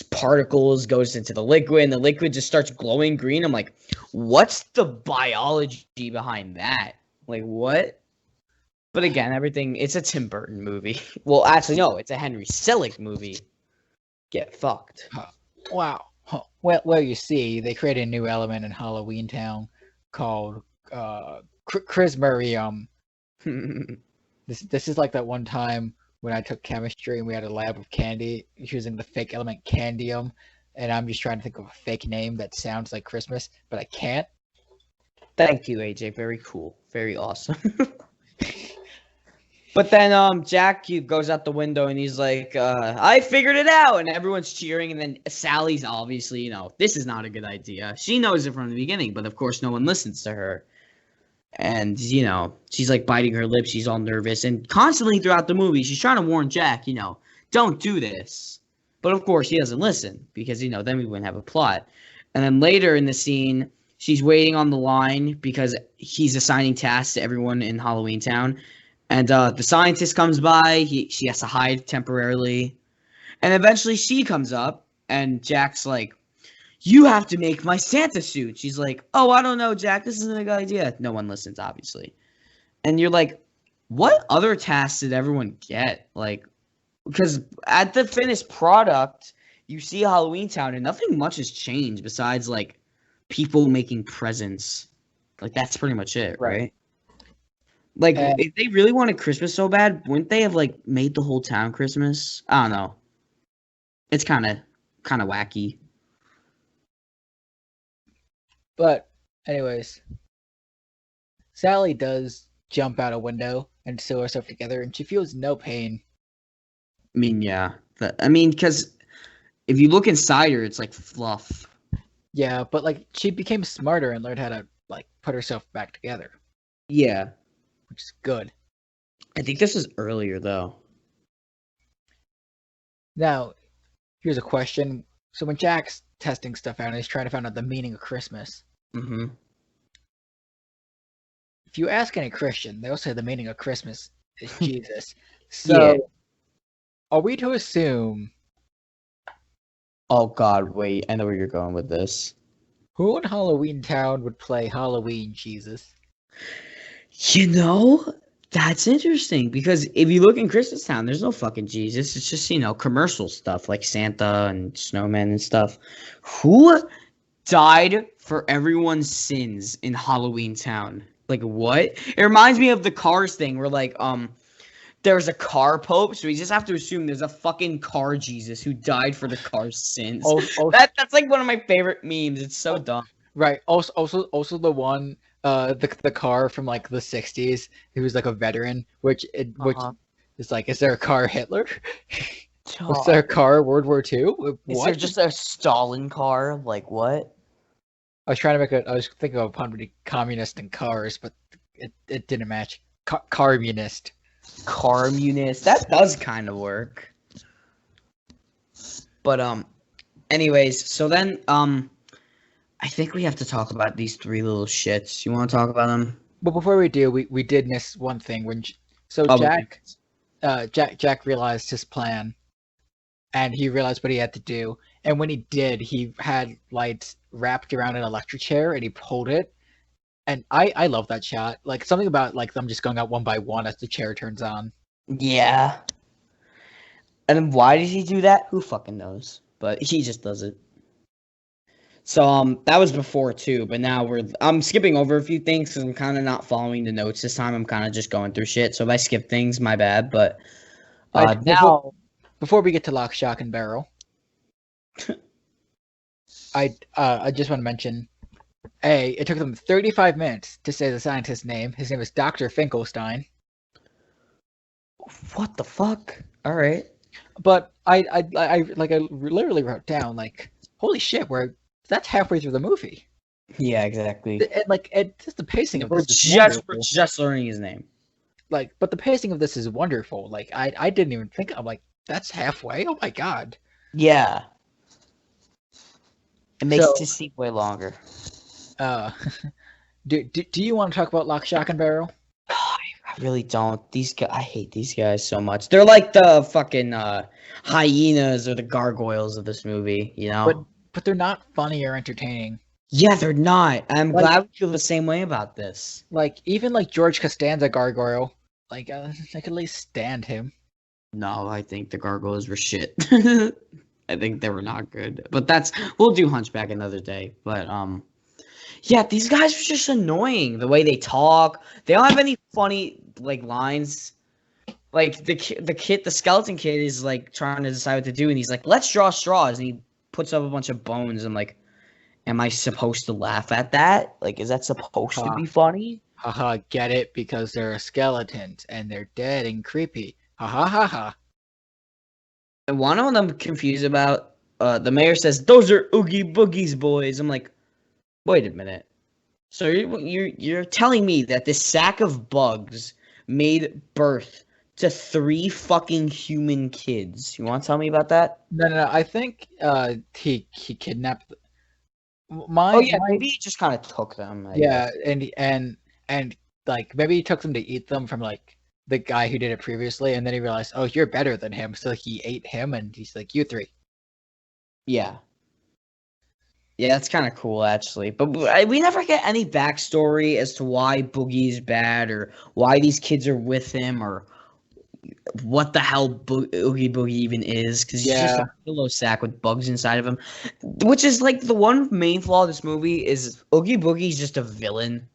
particles goes into the liquid and the liquid just starts glowing green. I'm like, what's the biology behind that? Like, what? But again, it's a Tim Burton movie. Well, actually, no, it's a Henry Selick movie. Get fucked. Wow. Well, you see, they created a new element in Halloween Town called Chrismarium. This is like that one time when I took chemistry and we had a lab of candy using the fake element candium, and I'm just trying to think of a fake name that sounds like Christmas, but I can't. Thank you, AJ. Very cool. Very awesome. But then Jack goes out the window and he's like, I figured it out, and everyone's cheering, and then Sally's obviously, you know, this is not a good idea. She knows it from the beginning, but of course no one listens to her. And, you know, she's like biting her lips, she's all nervous, and constantly throughout the movie she's trying to warn Jack, you know, don't do this. But of course he doesn't listen, because, you know, then we wouldn't have a plot. And then later in the scene, she's waiting on the line because he's assigning tasks to everyone in Halloween Town. And the scientist comes by. She has to hide temporarily. And eventually she comes up. And Jack's like, you have to make my Santa suit. She's like, oh, I don't know, Jack. This isn't a good idea. No one listens, obviously. And you're like, what other tasks did everyone get? Like, because at the finished product, you see Halloween Town, and nothing much has changed besides, like, people making presents. Like, that's pretty much it, right? Like, if they really wanted Christmas so bad, wouldn't they have, like, made the whole town Christmas? I don't know. It's kind of wacky. But, anyways, Sally does jump out a window and sew herself together, and she feels no pain. I mean, yeah. Because if you look inside her, it's like fluff. Yeah, but, like, she became smarter and learned how to, like, put herself back together. Yeah. Which is good. I think this is earlier, though. Now, here's a question. So when Jack's testing stuff out and he's trying to find out the meaning of Christmas, if you ask any Christian, they'll say the meaning of Christmas is Jesus. So, are we to assume... Oh, God, wait. I know where you're going with this. Who in Halloween Town would play Halloween Jesus? You know, that's interesting, because if you look in Christmas Town, there's no fucking Jesus. It's just, commercial stuff like Santa and snowmen and stuff. Who died for everyone's sins in Halloween Town? Like, what? It reminds me of the Cars thing where, like, there's a car pope, so we just have to assume there's a fucking car Jesus who died for the car's sins. That's like one of my favorite memes. It's so dumb. Right. Also the one, the car from like the 60s, who was like a veteran, which is like, is there a car Hitler? Was there a car World War II? Is there just a Stalin car? Like what? I was thinking of a pun between communist and cars, but it didn't match. Carmunist. Carmunist. That does kind of work. But anyways, so then I think we have to talk about these three little shits. You want to talk about them? But before we do, we did miss one thing when Jack realized his plan, and he realized what he had to do. And when he did, he had lights wrapped around an electric chair, and he pulled it. And I love that shot. Like, something about, like, them just going out one by one as the chair turns on. Yeah. And why did he do that? Who fucking knows? But he just does it. So, that was before, too. But now I'm skipping over a few things because I'm kind of not following the notes this time. I'm kind of just going through shit. So, if I skip things, my bad. But now... Before we get to Lock, Shock, and Barrel, I just want to mention... it took them 35 minutes to say the scientist's name. His name is Dr. Finkelstein. What the fuck? All right. But I literally wrote down, like, holy shit, that's halfway through the movie. Yeah, exactly. Just the pacing of we're just learning his name. Like, but the pacing of this is wonderful. Like, I didn't even think. I'm like, that's halfway. Oh my god. Yeah. It makes it seem way longer. Do you want to talk about Lock, Shock, and Barrel? I really don't. These guys, I hate these guys so much. They're like the fucking hyenas or the gargoyles of this movie, you know? But they're not funny or entertaining. Yeah, they're not. I'm glad we feel the same way about this. Like, even like George Costanza gargoyle, like, I could at least stand him. No, I think the gargoyles were shit. I think they were not good. But we'll do Hunchback another day. But, yeah, these guys are just annoying. The way they talk. They don't have any funny, like, lines. Like, the skeleton kid is, like, trying to decide what to do. And he's like, let's draw straws. And he puts up a bunch of bones. I'm like, am I supposed to laugh at that? Like, is that supposed to be funny? Haha, get it? Because they're skeletons. And they're dead and creepy. Ha ha ha ha. And one of them confused about, the mayor says, those are Oogie Boogie's boys. I'm like, wait a minute. So you're telling me that this sack of bugs made birth to 3 fucking human kids? You want to tell me about that? No. I think he kidnapped. Maybe he just kind of took them. I guess. and like maybe he took them to eat them from like the guy who did it previously, and then he realized, oh, you're better than him, so he ate him, and he's like, you 3. Yeah. Yeah, that's kind of cool, actually. But we never get any backstory as to why Boogie's bad or why these kids are with him or what the hell Oogie Boogie even is. Because he's just Yeah, a pillow sack with bugs inside of him. Which is like the one main flaw of this movie is Oogie Boogie's just a villain.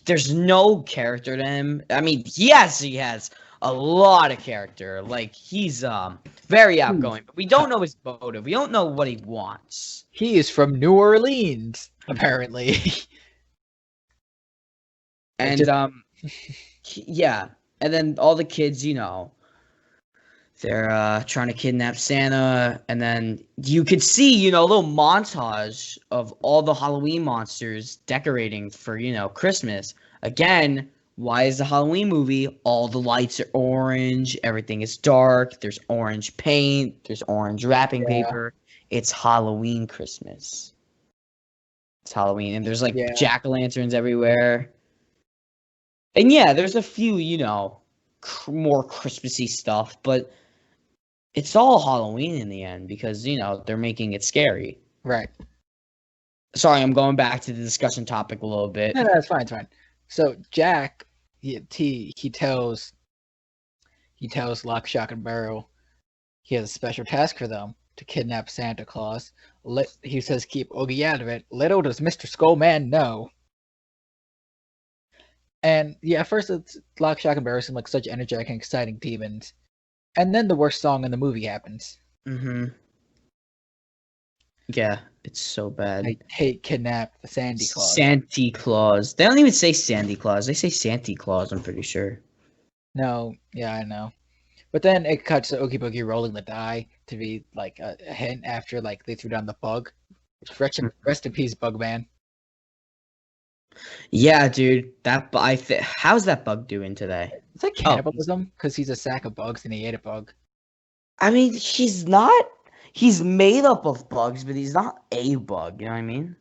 There's no character to him. I mean, yes, he has a lot of character. Like, he's very outgoing. But we don't know his motive. We don't know what he wants. he is from New Orleans, apparently. And just- yeah, and then all the kids, they're trying to kidnap Santa, and then you could see, a little montage of all the Halloween monsters decorating for, Christmas. Again, why is the Halloween movie? All the lights are orange, everything is dark, there's orange paint, there's orange wrapping paper. It's Halloween Christmas. It's Halloween, and there's like jack-o'-lanterns everywhere. And yeah, there's a few, more Christmassy stuff, but it's all Halloween in the end because, they're making it scary. right. Sorry, I'm going back to the discussion topic a little bit. No, it's fine, it's fine. So Jack, he tells Lock, Shock, and Barrel he has a special task for them to kidnap Santa Claus. He says keep Oogie out of it. Little does Mr. Skullman know. And yeah, at first it's Lock, Shock, and Barrel seem like such energetic and exciting demons. And then the worst song in the movie happens. Mm-hmm. Yeah, it's so bad. They kidnap the Sandy Claus. Santa Claus. They don't even say Sandy Claus. They say Santa Claus, I'm pretty sure. No, yeah, I know. But then it cuts to Oogie Boogie rolling the die to be like a hint after like they threw down the bug. Rest in peace, Bugman. Yeah, dude. How's that bug doing today? Is that cannibalism? Because he's a sack of bugs and he ate a bug. I mean, he's not. He's made up of bugs, but he's not a bug. You know what I mean?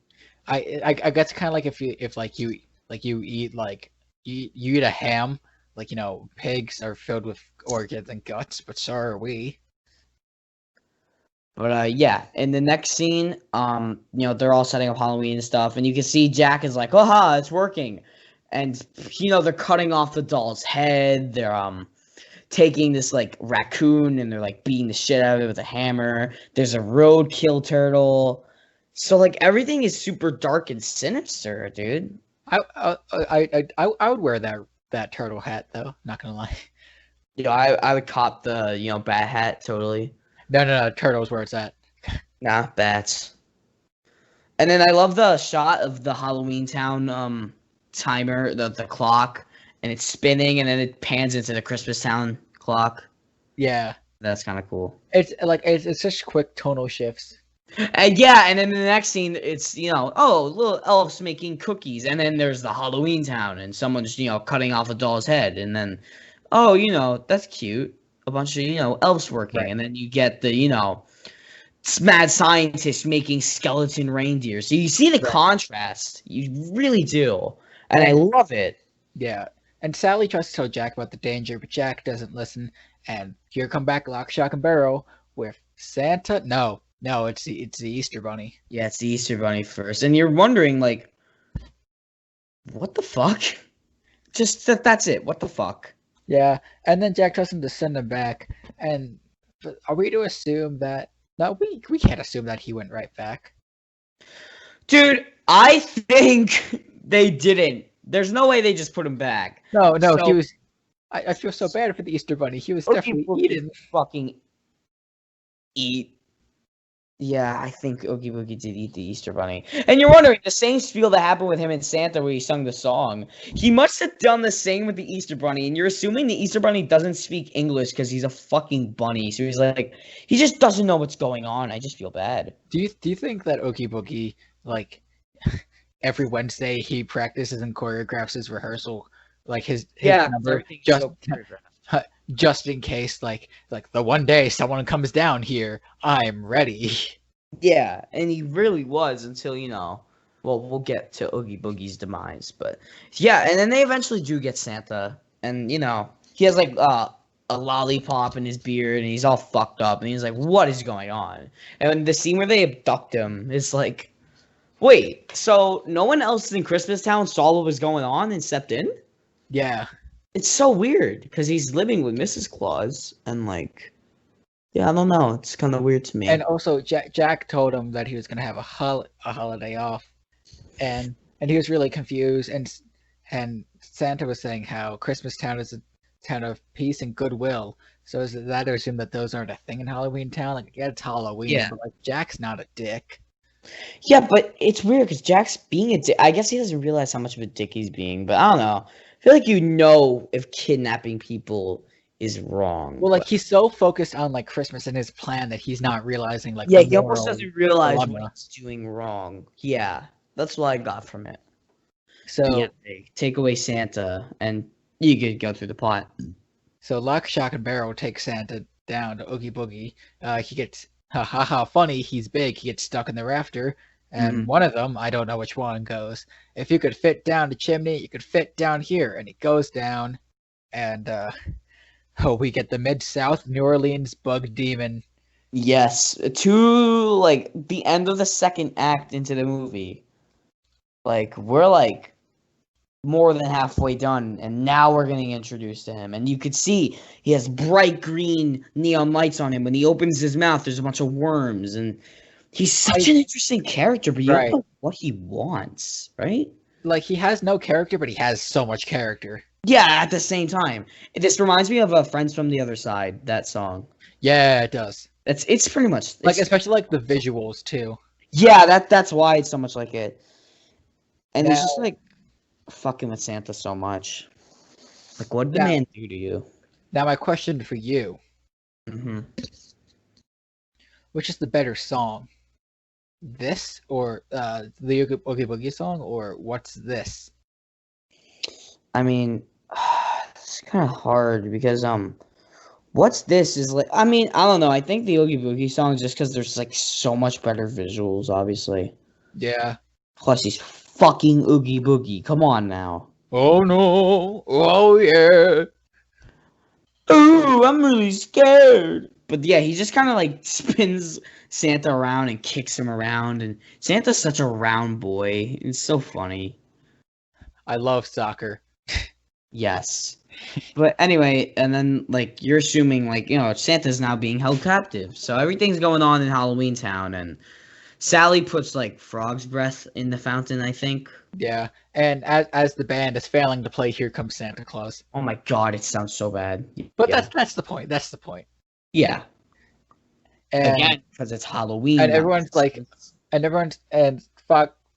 I guess kind of like if you eat you eat a ham, like pigs are filled with organs and guts, but so are we. But yeah, in the next scene, they're all setting up Halloween and stuff, and you can see Jack is like, "Aha, it's working," and they're cutting off the doll's head. They're taking this like raccoon and they're like beating the shit out of it with a hammer. There's a roadkill turtle, so like everything is super dark and sinister, dude. I would wear that turtle hat though. Not gonna lie. I would cop the bat hat totally. No, turtles where it's at. Nah, bats. And then I love the shot of the Halloween Town timer, the clock, and it's spinning, and then it pans into the Christmas Town clock. Yeah, that's kind of cool. It's such quick tonal shifts. And yeah, and then in the next scene, it's little elves making cookies, and then there's the Halloween Town, and someone's cutting off a doll's head, and then that's cute. A bunch of elves working, right. And then you get the mad scientists making skeleton reindeer. So you see the contrast, you really do, and I love it. Yeah, and Sally tries to tell Jack about the danger, but Jack doesn't listen. And here come back Lock, Shock, and Barrel with Santa. No, it's the Easter Bunny. Yeah, it's the Easter Bunny first, and you're wondering like, what the fuck? Just that's it. What the fuck? Yeah, and then Jack tells him to send him back. And are we to assume that? No, we can't assume that he went right back. Dude, I think they didn't. There's no way they just put him back. No, he was. I feel so bad for the Easter Bunny. He was definitely eaten. Fucking eat. Yeah, I think Oogie Boogie did eat the Easter Bunny. And you're wondering, the same spiel that happened with him and Santa where he sung the song, he must have done the same with the Easter Bunny, and you're assuming the Easter Bunny doesn't speak English because he's a fucking bunny, so he's like, he just doesn't know what's going on. I just feel bad. Do you think that Oogie Boogie, like, every Wednesday he practices and choreographs his rehearsal, like his number, just in case, like the one day someone comes down here, I'm ready. Yeah, and he really was until we'll get to Oogie Boogie's demise, but yeah, and then they eventually do get Santa, and he has like a lollipop in his beard, and he's all fucked up, and he's like, what is going on? And the scene where they abduct him is like, Wait, so no one else in Christmas Town saw what was going on and stepped in? Yeah. It's so weird because he's living with Mrs. Claus and like, yeah, I don't know. It's kind of weird to And me. also, Jack told him that he was going to have a holiday off, and he was really confused. And Santa was saying how Christmas Town is a town of peace and goodwill. So is it that to assume that those aren't a thing in Halloween Town? Like, yeah, it's Halloween, Yeah. but like Jack's not a dick. Yeah, but it's weird because Jack's being a dick. I guess he doesn't realize how much of a dick he's being, but I don't know. I feel like if kidnapping people is wrong. Well, like But he's so focused on like Christmas and his plan that he's not realizing like yeah, the he almost moral doesn't realize what dilemma. he's doing wrong. Yeah, that's what I got from it. Yeah, So they take away Santa, and you could go through the plot. So Lock, Shock, and Barrel take Santa down to Oogie Boogie. He gets, ha ha ha, funny, he's big. He gets stuck in the rafter. And one of them, I don't know which one, goes, if you could fit down the chimney, you could fit down here. And he goes down, and we get the Mid-South New Orleans bug demon. Yes, to like the end of the second act into the movie. Like we're like more than halfway done, and now we're getting introduced to him. And you could see he has bright green neon lights on him. When he opens his mouth, there's a bunch of worms, and he's such an interesting character, but you don't know what he wants, right? Like, he has no character, but he has so much character. Yeah, at the same time. This reminds me of Friends from the Other Side, that song. Yeah, it does. It's pretty much... Like, especially, like, the visuals, too. Yeah, that's why it's so much like it. And Now, it's just, like, fucking with Santa so much. Like, what did the man do to you? Now, my question for you. Mm-hmm. Which is the better song? This or the Oogie Boogie song, or What's This? I mean, it's kind of hard because What's This is like, I mean, I don't know. I think the Oogie Boogie song, just because there's like so much better visuals, obviously. Yeah. Plus, he's fucking Oogie Boogie. Come on now. Oh no! Oh yeah! Ooh, I'm really scared. But yeah, he just kind of like spins Santa around and kicks him around, and Santa's such a round boy. It's so funny. I love soccer. Yes. But anyway, and then like you're assuming like, Santa's now being held captive. So everything's going on in Halloween Town, and Sally puts like frog's breath in the fountain, I think. Yeah, and as the band is failing to play Here Comes Santa Claus. Oh my god, it sounds so bad. But yeah. that's the point. That's the point. Yeah. And, again, because it's Halloween. And everyone's like,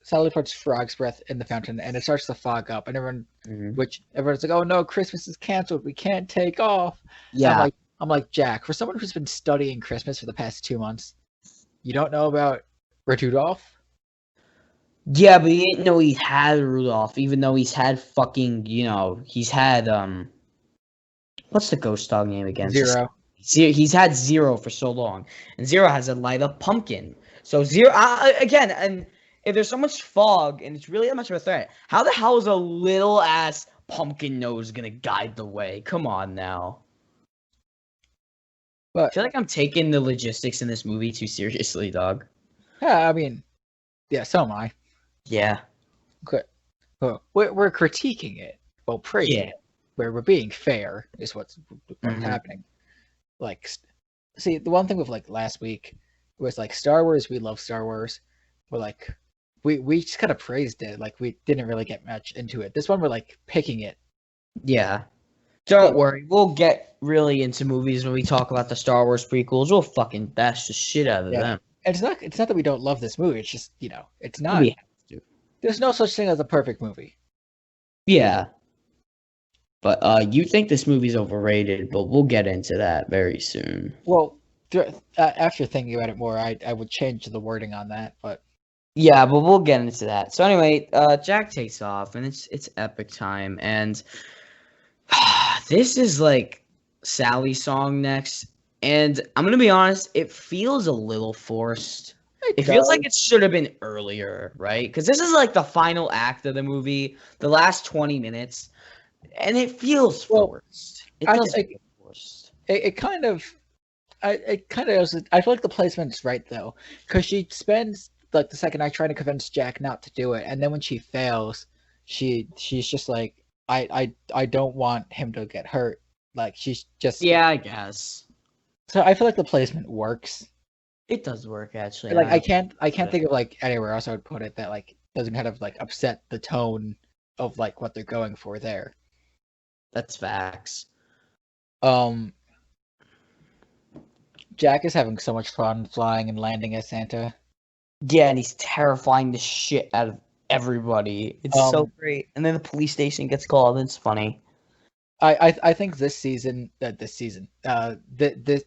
Sally puts frog's breath in the fountain, and it starts to fog up, and everyone's like, "Oh no, Christmas is canceled. We can't take off." Yeah. I'm like, Jack, for someone who's been studying Christmas for the past 2 months, you don't know about Rudolph? Yeah, but he didn't know he had Rudolph, even though he's had fucking, he's had what's the ghost dog name again? Zero. He's had Zero for so long, and Zero has a light up pumpkin. So Zero again, and if there's so much fog and it's really that much of a threat, how the hell is a little ass pumpkin nose gonna guide the way? Come on now. But I feel like I'm taking the logistics in this movie too seriously, dog. Yeah, I mean, yeah, so am I. Yeah. Good. We're critiquing it. Well, praising it. Where we're being fair is what's happening. Like, see, the one thing with like last week was like Star Wars. We love Star Wars. We're like, we just kind of praised it. Like, we didn't really get much into it. This one, we're like picking it. Yeah. Don't worry. We'll get really into movies when we talk about the Star Wars prequels. We'll fucking bash the shit out of them. And it's not that we don't love this movie. It's just, it's not. We have to. There's no such thing as a perfect movie. Yeah. But you think this movie's overrated, but we'll get into that very soon. Well, after thinking about it more, I would change the wording on that, but... Yeah, but we'll get into that. So anyway, Jack takes off, and it's epic time, and this is like Sally's song next, and I'm gonna be honest, it feels a little forced. It feels like it should have been earlier, right? Because this is like the final act of the movie, the last 20 minutes, and it feels forced. It does feel forced. It kind of is. I feel like the placement's right though, because she spends like the second I try to convince Jack not to do it, and then when she fails, she's just like, I don't want him to get hurt. Like she's just Yeah, I guess so I feel like the placement works. it does work actually. Like I Now can't think of like anywhere else I would put it that like doesn't kind of like upset the tone of like what they're going for there. that's facts. Um, Jack is having so much fun flying and landing as Santa. Yeah, and he's terrifying the shit out of everybody. It's so Um, great. And then the police station gets called. It's funny. I think this season, this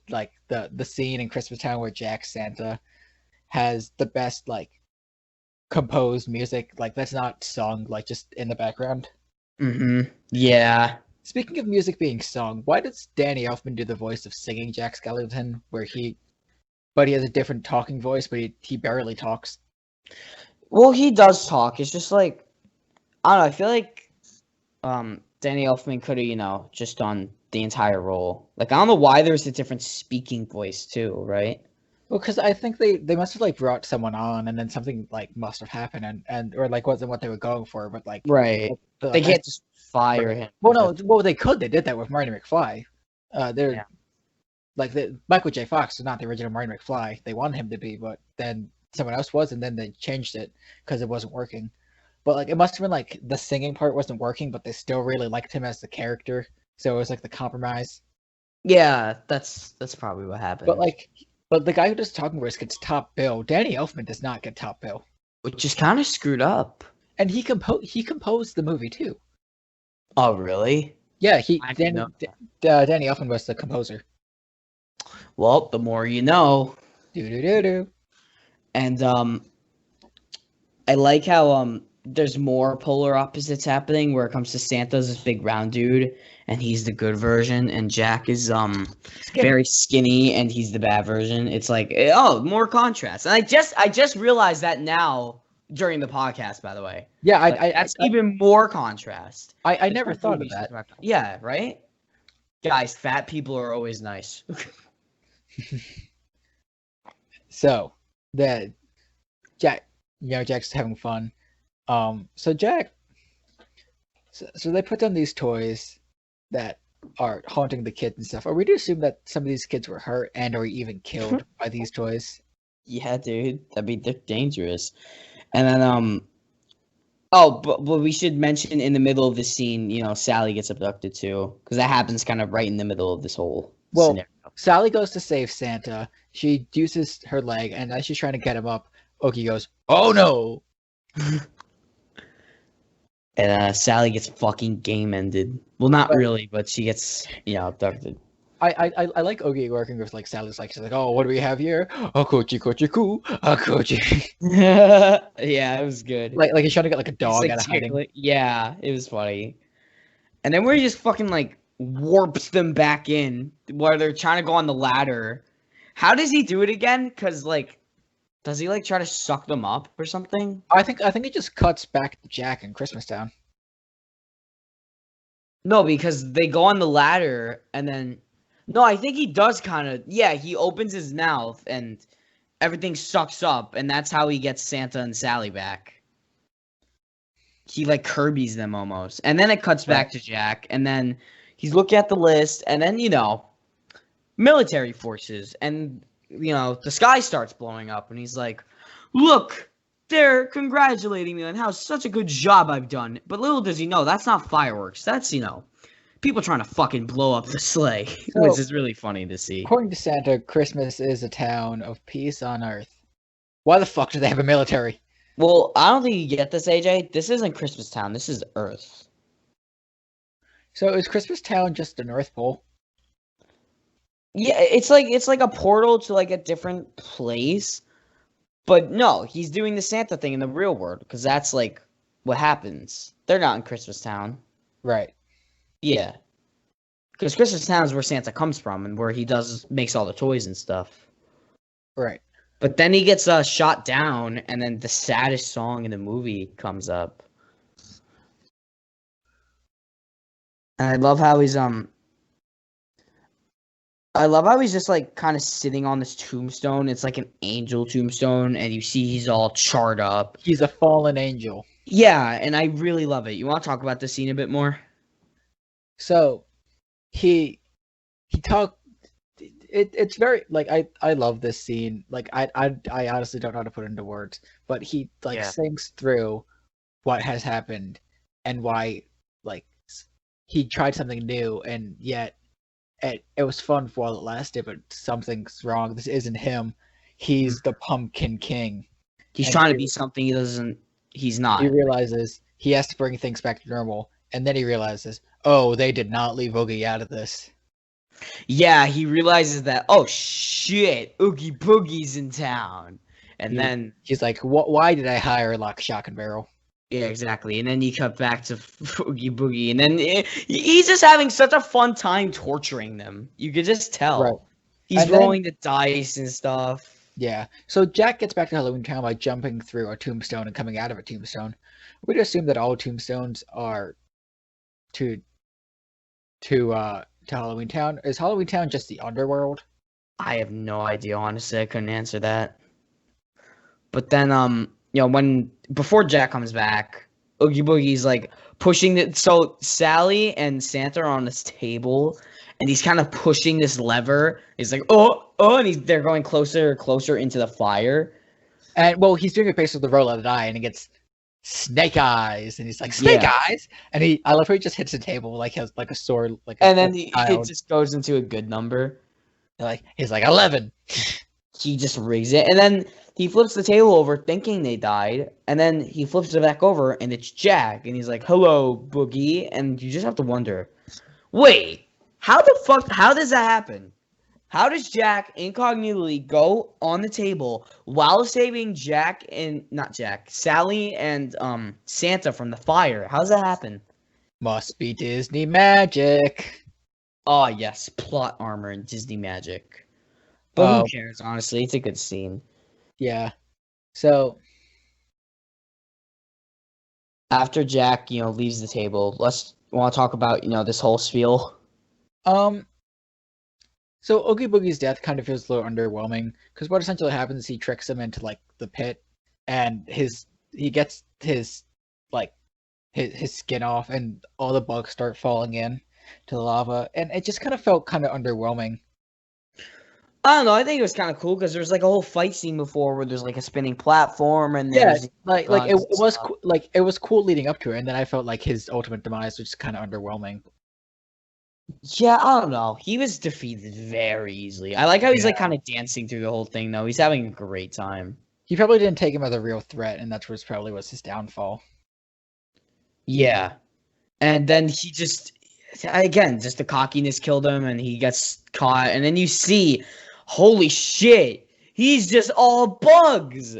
like the scene in Christmas Town where Jack's Santa has the best like composed music, like that's not sung like just in the background. Mm-hmm. Yeah. Speaking of music being sung, why does Danny Elfman do the voice of singing Jack Skellington, but he has a different talking voice, but he barely talks. Well, he does talk. It's just like I don't know. I feel like Danny Elfman could have just done the entire role. Like I don't know why there's a different speaking voice too, right? Well, because I think they must have like brought someone on, and then something like must have happened, and or like wasn't what they were going for, but like Right. They like, can't just fire him. well, no, well they could. They did that with Marty McFly. They're Yeah. like Michael J. Fox was not the original Marty McFly. They wanted him to be, but then someone else was, and then they changed it because it wasn't working. But like it must have been like the singing part wasn't working, but they still really liked him as the character, so it was like the compromise. Yeah, that's probably what happened. But the guy who does talking voice gets top bill. Danny Elfman does not get top bill, Which is kind of screwed up. and he composed the movie too. Oh, really? Yeah, I didn't know Danny Elfman was the composer. Well, the more you know. Do do do do. And I like how there's more polar opposites happening where it comes to Santa's this big round dude and he's the good version and Jack is very skinny and he's the bad version. It's like more contrast. And I just realized that now during the podcast, by the way. Yeah, Like, that's even more contrast. I never thought of that. Yeah, right? Guys, fat people are always nice. So Jack's having fun. So they put down these toys that are haunting the kids and stuff. Are we to assume that some of these kids were hurt and or even killed by these toys? Yeah, dude. They're dangerous. And then oh, but we should mention in the middle of the scene, Sally gets abducted too, because that happens kind of right in the middle of this whole scenario. Sally goes to save Santa. She uses her leg, and as she's trying to get him up, Oogie goes, "Oh no!" And Sally gets fucking game ended. Well, not really, but she gets abducted. I like Oogie working with like Sally's like she's like, "Oh, what do we have here? Oh, Kochi Koo, Kochi." Yeah, it was good. Like he's trying to get like a dog out of hiding. Yeah, it was funny. And then where he just fucking like warps them back in while they're trying to go on the ladder. How does he do it again? Because like, does he like try to suck them up or something? I think it just cuts back to Jack in Christmas Town. No, because they go on the ladder and then no, I think he does kind of. Yeah, he opens his mouth and everything sucks up, and that's how he gets Santa and Sally back. He like Kirby's them almost, and then it cuts back to Jack, and then he's looking at the list, and then military forces, and the sky starts blowing up, and he's like, "Look, they're congratulating me on how such a good job I've done." But little does he know that's not fireworks. That's people trying to fucking blow up the sleigh, which is really funny to see. According to Santa, Christmas is a town of peace on Earth. Why the fuck do they have a military? Well, I don't think you get this, AJ. This isn't Christmas Town. This is Earth. So is Christmas Town just the North Pole? Yeah, it's like a portal to like a different place. But no, he's doing the Santa thing in the real world because that's like what happens. They're not in Christmas Town. Right. Yeah. Because Christmas Town is where Santa comes from and where he makes all the toys and stuff. Right. But then he gets shot down, and then the saddest song in the movie comes up. And I love how he's I love how he's just like kind of sitting on this tombstone. It's like an angel tombstone, and you see he's all charred up. He's a fallen angel. Yeah, and I really love it. You want to talk about this scene a bit more? So he talked. It's very like I love this scene. Like I honestly don't know how to put it into words, but he like sings through what has happened and why like he tried something new, and yet it was fun for while it lasted, but something's wrong. This isn't him. He's the Pumpkin King. He's trying to be something he's not. He realizes he has to bring things back to normal, and then he realizes, oh, they did not leave Oogie out of this. Yeah, he realizes that, oh shit, Oogie Boogie's in town. And then he's like, why did I hire Lock, Shock, and Barrel? Yeah, exactly. And then you cut back to Oogie Boogie, and then he's just having such a fun time torturing them. You could just tell. Right. He's rolling the dice and stuff. Yeah. So Jack gets back to Halloween Town by jumping through a tombstone and coming out of a tombstone. We'd assume that all tombstones are to Halloween Town. Is Halloween Town just the underworld? I have no idea, honestly. I couldn't answer that. But then, before Jack comes back, Oogie Boogie's like pushing it. So Sally and Santa are on this table, and he's kind of pushing this lever. He's like, and they're going closer and closer into the fire. And well, he's doing it basically the roll of the die, and he gets snake eyes, and he's like, snake eyes, and I love how he just hits the table like has like a sword, like. And then it just goes into a good number. He's like 11. He just rigs it, and then he flips the table over, thinking they died, and then he flips it back over, and it's Jack, and he's like, "Hello, Boogie," and you just have to wonder, wait, how does that happen? How does Jack incognitely go on the table while saving Sally and Santa from the fire? How does that happen? Must be Disney magic. Oh yes, plot armor and Disney magic. But who cares, honestly? It's a good scene. Yeah. So after Jack, leaves the table, want to talk about, this whole spiel. So Oogie Boogie's death kind of feels a little underwhelming because what essentially happens is he tricks him into like the pit, and he gets his skin off, and all the bugs start falling in to the lava, and it just kind of felt kind of underwhelming. I don't know. I think it was kind of cool because there was like a whole fight scene before where there's like a spinning platform, and it was cool leading up to it, and then I felt like his ultimate demise was just kind of underwhelming. Yeah, I don't know. He was defeated very easily. I like how he's like kind of dancing through the whole thing, though. He's having a great time. He probably didn't take him as a real threat, and that's where probably was his downfall. Yeah, and then he just the cockiness killed him, and he gets caught, and then you see, holy shit, he's just all bugs.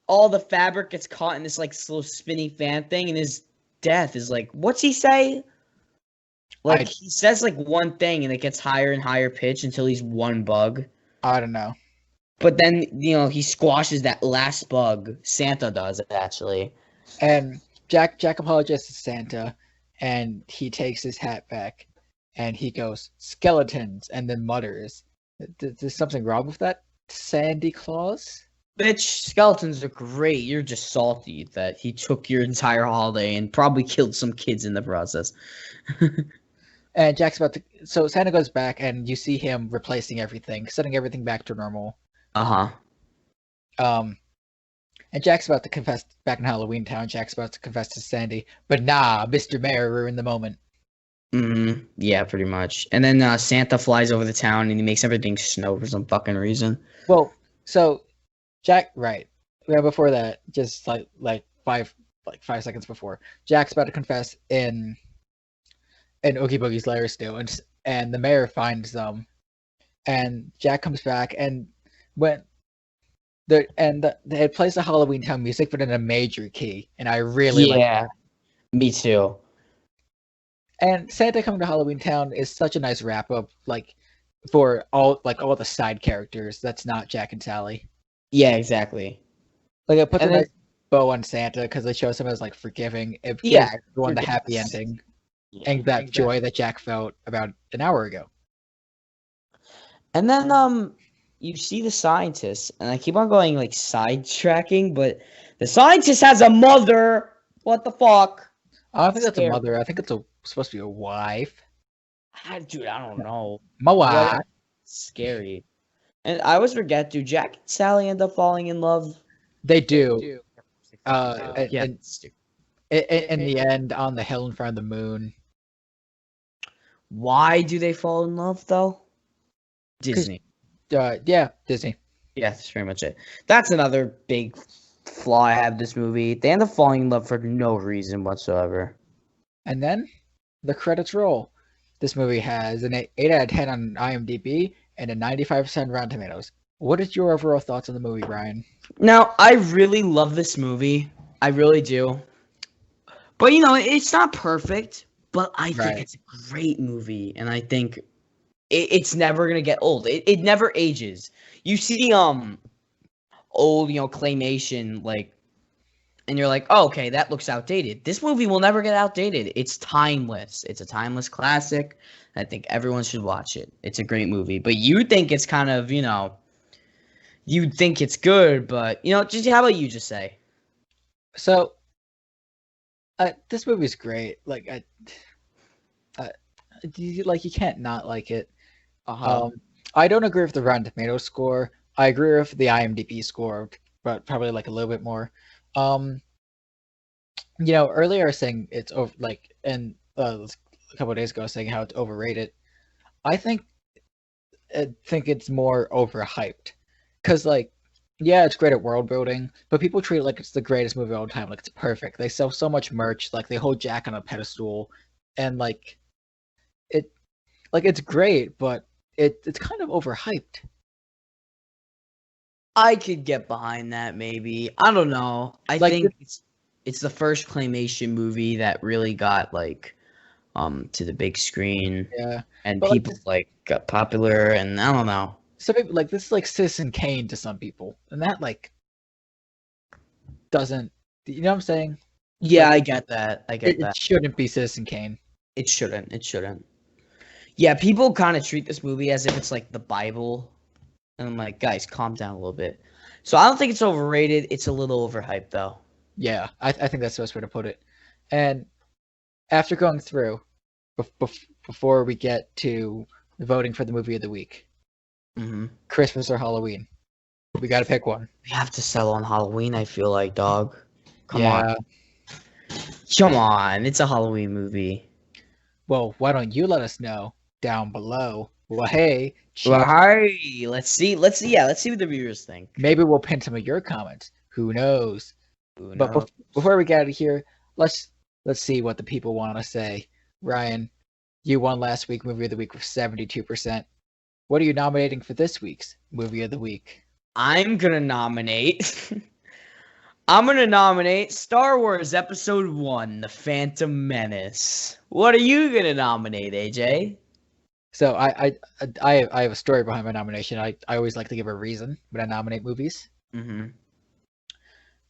All the fabric gets caught in this like slow spinny fan thing, and his death is like, what's he say? Like, he says, like, one thing, and it gets higher and higher pitch until he's one bug. I don't know. But then, he squashes that last bug. Santa does, actually. And Jack apologizes to Santa, and he takes his hat back, and he goes, skeletons, and then mutters, there's something wrong with that, Sandy Claus? Bitch, skeletons are great. You're just salty that he took your entire holiday and probably killed some kids in the process. And Jack's about to... So Santa goes back, and you see him replacing everything, setting everything back to normal. Uh-huh. And Jack's about to confess... Back in Halloween Town, Jack's about to confess to Sandy. But nah, Mr. Mayor ruined the moment. Mm-hmm. Yeah, pretty much. And then Santa flies over the town, and he makes everything snow for some fucking reason. Well, so... Jack... Right. Yeah, before that, just like 5 seconds before, Jack's about to confess in Oogie Boogie's lair still, and the mayor finds them, and Jack comes back, and they had placed the Halloween Town music, but in a major key, and I really like that. Me too. And Santa Coming to Halloween Town is such a nice wrap up, like for all the side characters. That's not Jack and Sally. Yeah, exactly. Like it puts a nice bow on Santa because it shows him as like forgiving. It gives everyone the happy ending. And that joy that Jack felt about an hour ago. And then you see the scientist, and I keep on going like sidetracking, but the scientist has a mother. What the fuck? I don't think that's a Scary. mother. I think it's supposed to be a wife. Dude, I don't know. My What? wife. Scary. And I always forget, do Jack and Sally end up falling in love? They do. Yeah. And in the end, on the hill in front of the moon. Why do they fall in love though? Disney. Yeah, Disney. Yeah, that's pretty much it. That's another big flaw I have this movie. They end up falling in love for no reason whatsoever. And then the credits roll. This movie has an 8 out of 10 on IMDb and a 95% Rotten Tomatoes. What is your overall thoughts on the movie, Brian? Now, I really love this movie. I really do. But, you know, it's not perfect, but I think it's a great movie. And I think it's never going to get old. It never ages. You see, old, claymation, like, and you're like, oh, okay, that looks outdated. This movie will never get outdated. It's timeless. It's a timeless classic. I think everyone should watch it. It's a great movie. But you think it's kind of, you think it's good, but, just how about you just say? So, this movie's great. Like, you can't not like it. I don't agree with the Rotten Tomatoes score. I agree with the IMDb score, but probably like a little bit more. Earlier I was saying it's over, and a couple of days ago I was saying how it's overrated. I think it's more overhyped, because it's great at world building, but people treat it like it's the greatest movie of all time, like it's perfect. They sell so much merch, like they hold Jack on a pedestal, and it's great, but it's kind of overhyped. I could get behind that, maybe. I don't know. I think it's the first claymation movie that really got to the big screen. Yeah. And people got popular, and I don't know. Some people this is like Citizen Kane to some people, and that doesn't. You know what I'm saying? Yeah, I get that. It shouldn't be Citizen Kane. It shouldn't. Yeah, people kind of treat this movie as if it's like the Bible. And I'm like, guys, calm down a little bit. So I don't think it's overrated. It's a little overhyped, though. Yeah, I think that's the best way to put it. And after going through, before we get to voting for the movie of the week, Christmas or Halloween, we got to pick one. We have to settle on Halloween, I feel like, dog. Come on. It's a Halloween movie. Well, why don't you let us know down below? Well, hey. Let's see what the viewers think. Maybe we'll pin some of your comments. Who knows? But before we get out of here, let's see what the people want to say. Ryan, you won last week movie of the week with 72%. What are you nominating for this week's movie of the week? I'm gonna nominate Star Wars Episode 1, The Phantom Menace. What are you gonna nominate, AJ? So I have a story behind my nomination. I always like to give a reason when I nominate movies. The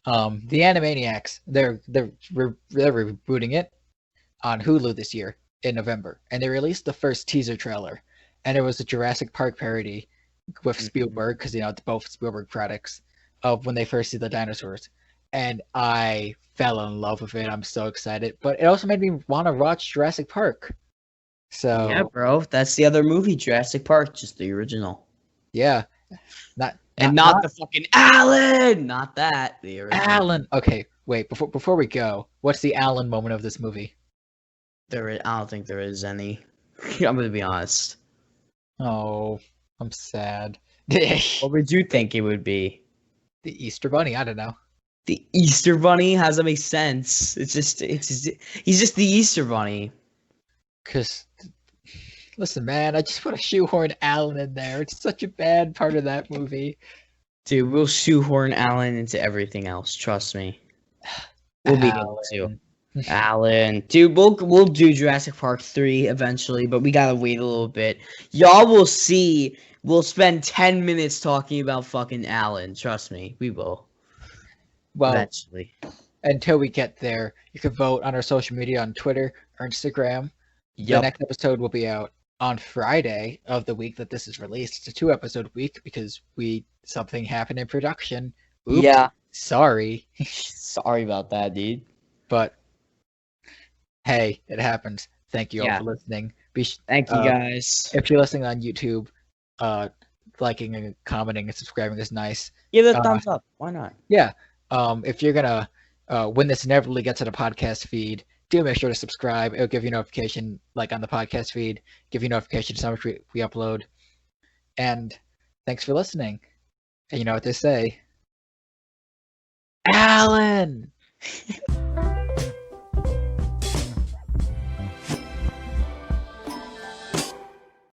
Animaniacs, they're rebooting it on Hulu this year in November, and they released the first teaser trailer, and it was a Jurassic Park parody with Spielberg, because it's both Spielberg products, of when they first see the dinosaurs, and I fell in love with it. I'm so excited, but it also made me want to watch Jurassic Park. So yeah, bro, that's the other movie, Jurassic Park, just the original. Yeah, not the fucking Alan, not that the original. Alan. Okay, wait. Before we go, what's the Alan moment of this movie? I don't think there is any. I'm gonna be honest. Oh, I'm sad. What would you think it would be? The Easter Bunny. I don't know. The Easter Bunny? How does that make sense? He's just the Easter Bunny. Cause, listen, man, I just want to shoehorn Alan in there. It's such a bad part of that movie. Dude, we'll shoehorn Alan into everything else. Trust me. We'll be able to. Alan, dude, we'll do Jurassic Park 3 eventually, but we gotta wait a little bit. Y'all will see. We'll spend 10 minutes talking about fucking Alan. Trust me, we will. Well, eventually. Until we get there, you can vote on our social media on Twitter or Instagram. Yep. The next episode will be out on Friday of the week that this is released. It's a 2-episode week because something happened in production. Oops, Yeah. sorry, Sorry about that, dude. but hey, it happens. Thank you all Yeah. for listening. Thank you, guys. If you're listening on YouTube, liking and commenting and subscribing is nice. Give it a thumbs up. Why not? Yeah. If you're gonna when this inevitably gets to the podcast feed, do make sure to subscribe. It'll give you notification, like on the podcast feed, give you notifications how much we upload. And thanks for listening. And you know what they say, Alan.